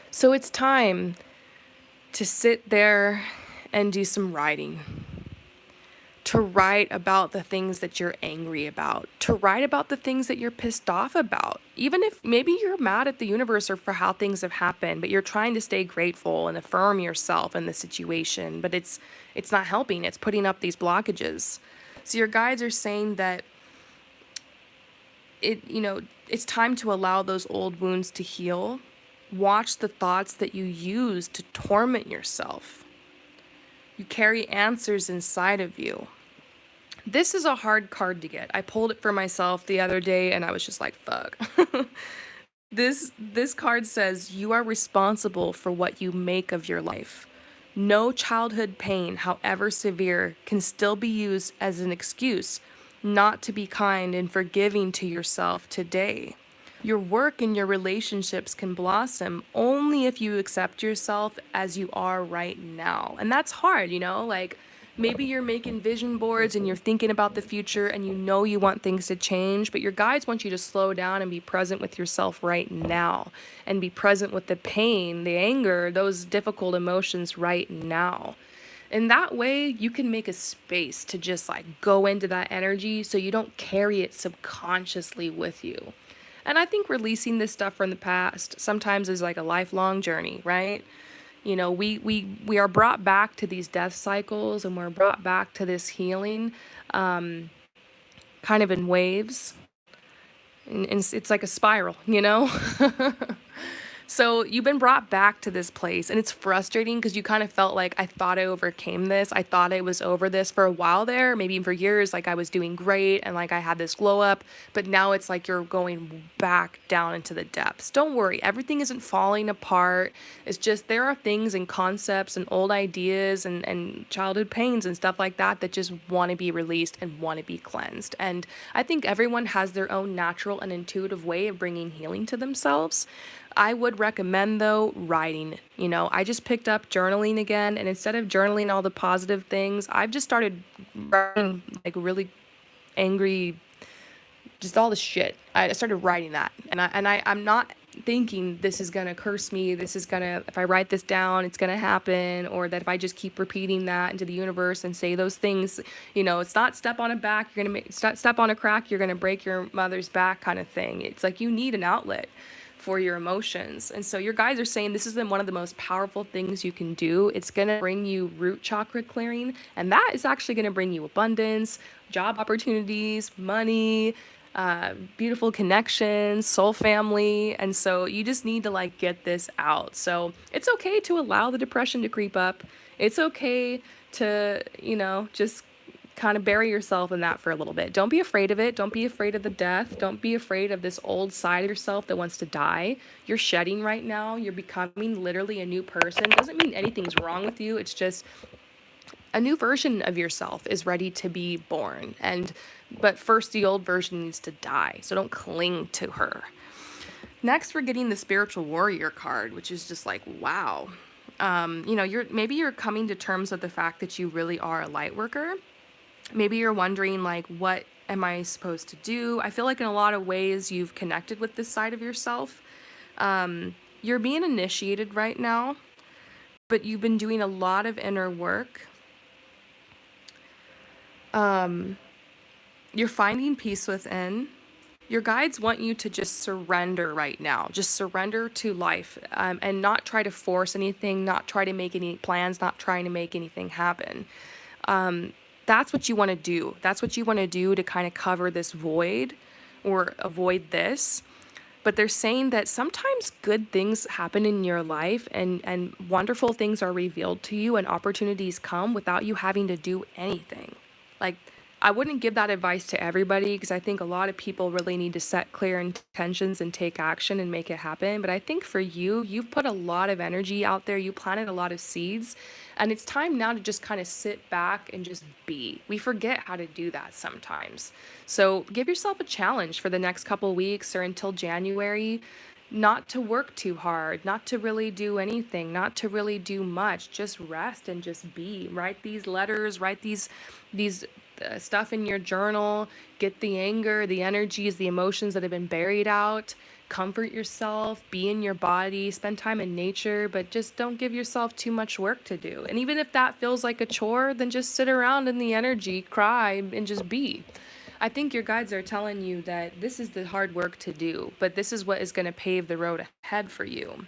So it's time to sit there and do some writing. To write about the things that you're angry about, to write about the things that you're pissed off about. Even if maybe you're mad at the universe or for how things have happened, but you're trying to stay grateful and affirm yourself in the situation, but it's not helping. It's putting up these blockages. So your guides are saying that it's time to allow those old wounds to heal. Watch the thoughts that you use to torment yourself. You carry answers inside of you. This is a hard card to get. I pulled it for myself the other day and I was just like, fuck. This card says you are responsible for what you make of your life. No childhood pain, however severe, can still be used as an excuse not to be kind and forgiving to yourself today. Your work and your relationships can blossom only if you accept yourself as you are right now. And that's hard, like maybe you're making vision boards and you're thinking about the future and you want things to change, but your guides want you to slow down and be present with yourself right now and be present with the pain, the anger, those difficult emotions right now. And that way you can make a space to just like go into that energy so you don't carry it subconsciously with you. And I think releasing this stuff from the past sometimes is like a lifelong journey, right? We are brought back to these death cycles and we're brought back to this healing kind of in waves. And it's like a spiral, So you've been brought back to this place, and it's frustrating because you kind of felt like I thought I overcame this. I thought I was over this for a while there, maybe for years, like I was doing great and like I had this glow up, but now it's like you're going back down into the depths. Don't worry, everything isn't falling apart. It's just there are things and concepts and old ideas and childhood pains and stuff like that that just want to be released and want to be cleansed. And I think everyone has their own natural and intuitive way of bringing healing to themselves. I would recommend, though, writing. I just picked up journaling again, and instead of journaling all the positive things, I've just started writing like really angry, just all the shit. I started writing that, and I'm not thinking this is gonna curse me. If I write this down, it's gonna happen, or that if I just keep repeating that into the universe and say those things, it's not step on a back. You're gonna step on a crack. You're gonna break your mother's back, kind of thing. It's like you need an outlet for your emotions. And so your guides are saying this is one of the most powerful things you can do. It's going to bring you root chakra clearing, and that is actually going to bring you abundance, job opportunities, money, beautiful connections, soul family. And so you just need to like get this out. So it's okay to allow the depression to creep up. It's okay to, just kind of bury yourself in that for a little bit. Don't be afraid of it. Don't be afraid of the death. Don't be afraid of this old side of yourself that wants to die. You're shedding right now. You're becoming literally a new person. Doesn't mean anything's wrong with you. It's just a new version of yourself is ready to be born. But first the old version needs to die. So don't cling to her. Next, we're getting the spiritual warrior card, which is just like, wow. You're coming to terms with the fact that you really are a light worker. Maybe you're wondering, like, what am I supposed to do? I feel like in a lot of ways you've connected with this side of yourself. You're being initiated right now, but you've been doing a lot of inner work. You're finding peace within. Your guides want you to just surrender right now. Just surrender to life, and not try to force anything, not try to make any plans, not trying to make anything happen. That's what you want to do. That's what you want to do to kind of cover this void or avoid this. But they're saying that sometimes good things happen in your life and wonderful things are revealed to you and opportunities come without you having to do anything. Like I wouldn't give that advice to everybody because I think a lot of people really need to set clear intentions and take action and make it happen. But I think for you, you've put a lot of energy out there, you planted a lot of seeds, and it's time now to just kind of sit back and just be. We forget how to do that sometimes. So give yourself a challenge for the next couple weeks or until January, not to work too hard, not to really do anything, not to really do much, just rest and just be. Write these letters, write these stuff in your journal, get the anger, the energies, the emotions that have been buried out. Comfort yourself, be in your body, spend time in nature, but just don't give yourself too much work to do. And even if that feels like a chore, then just sit around in the energy, cry, and just be. I think your guides are telling you that this is the hard work to do, but this is what is going to pave the road ahead for you.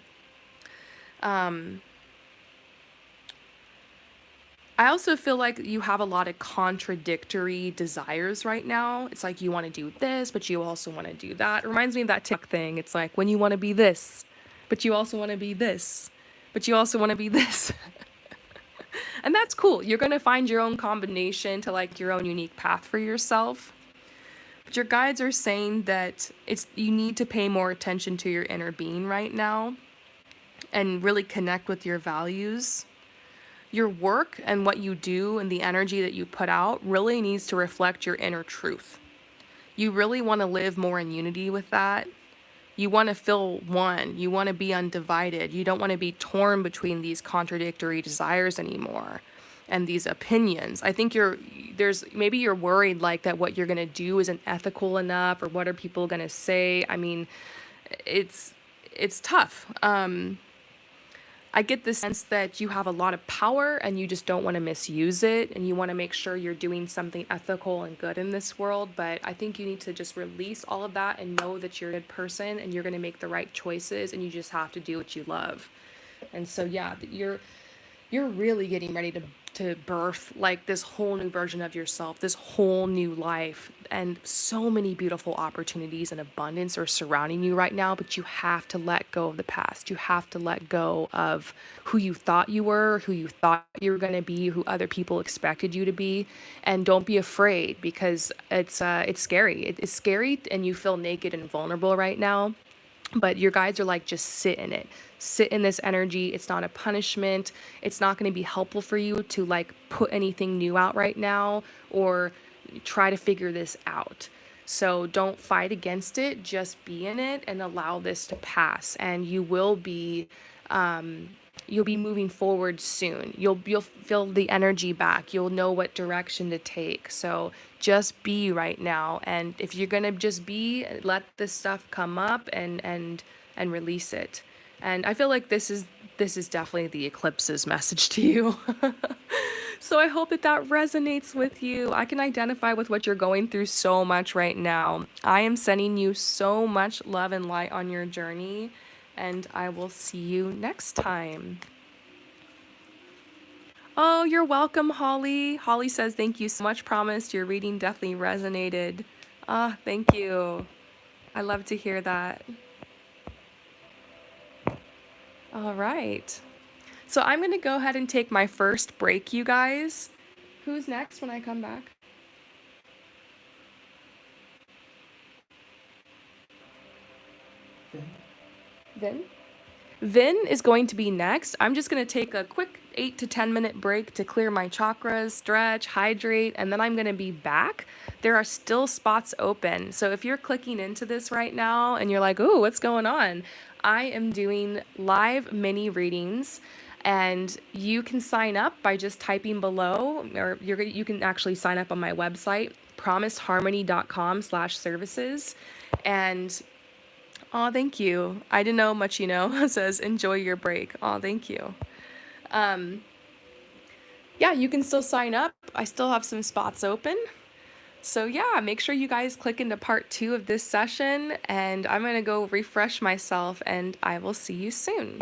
I also feel like you have a lot of contradictory desires right now. It's like you want to do this, but you also want to do that. It reminds me of that TikTok thing. It's like when you want to be this, but you also want to be this, but you also want to be this. And that's cool. You're going to find your own combination to like your own unique path for yourself. But your guides are saying that you need to pay more attention to your inner being right now and really connect with your values. Your work and what you do and the energy that you put out really needs to reflect your inner truth. You really want to live more in unity with that. You want to feel one. You want to be undivided. You don't want to be torn between these contradictory desires anymore and these opinions. I think maybe you're worried like that what you're going to do isn't ethical enough, or what are people going to say? I mean, it's tough. I get the sense that you have a lot of power and you just don't want to misuse it, and you want to make sure you're doing something ethical and good in this world. But I think you need to just release all of that and know that you're a good person and you're going to make the right choices, and you just have to do what you love. And so, yeah, you're really getting ready to birth like this whole new version of yourself, this whole new life, and so many beautiful opportunities and abundance are surrounding you right now. But you have to let go of the past. You have to let go of who you thought you were, who you thought you were going to be, who other people expected you to be. And don't be afraid, because it's scary. It's scary, and you feel naked and vulnerable right now. But your guides are like, just sit in it. Sit in this energy. It's not a punishment. It's not going to be helpful for you to like put anything new out right now or try to figure this out. So don't fight against it. Just be in it and allow this to pass. And you'll be moving forward soon. You'll feel the energy back. You'll know what direction to take. So just be right now. And if you're gonna just be, let this stuff come up and release it. And I feel like this is definitely the eclipse's message to you. So I hope that resonates with you. I can identify with what you're going through so much right now. I am sending you so much love and light on your journey, and I will see you next time. Oh, you're welcome, Holly. Holly says, thank you so much. Promised your reading definitely resonated. Ah, thank you. I love to hear that. All right. So I'm going to go ahead and take my first break, you guys. Who's next when I come back? Vin? Vin is going to be next. I'm just going to take a quick 8 to 10 minute break to clear my chakras, stretch, hydrate, and then I'm going to be back. There are still spots open. So if you're clicking into this right now and you're like, "Ooh, what's going on?" I am doing live mini readings, and you can sign up by just typing below, or you can actually sign up on my website, promiseharmony.com/services. And oh, thank you. I didn't know much, It says, enjoy your break. Oh, thank you. Yeah, you can still sign up. I still have some spots open. So yeah, make sure you guys click into part 2 of this session, and I'm going to go refresh myself, and I will see you soon.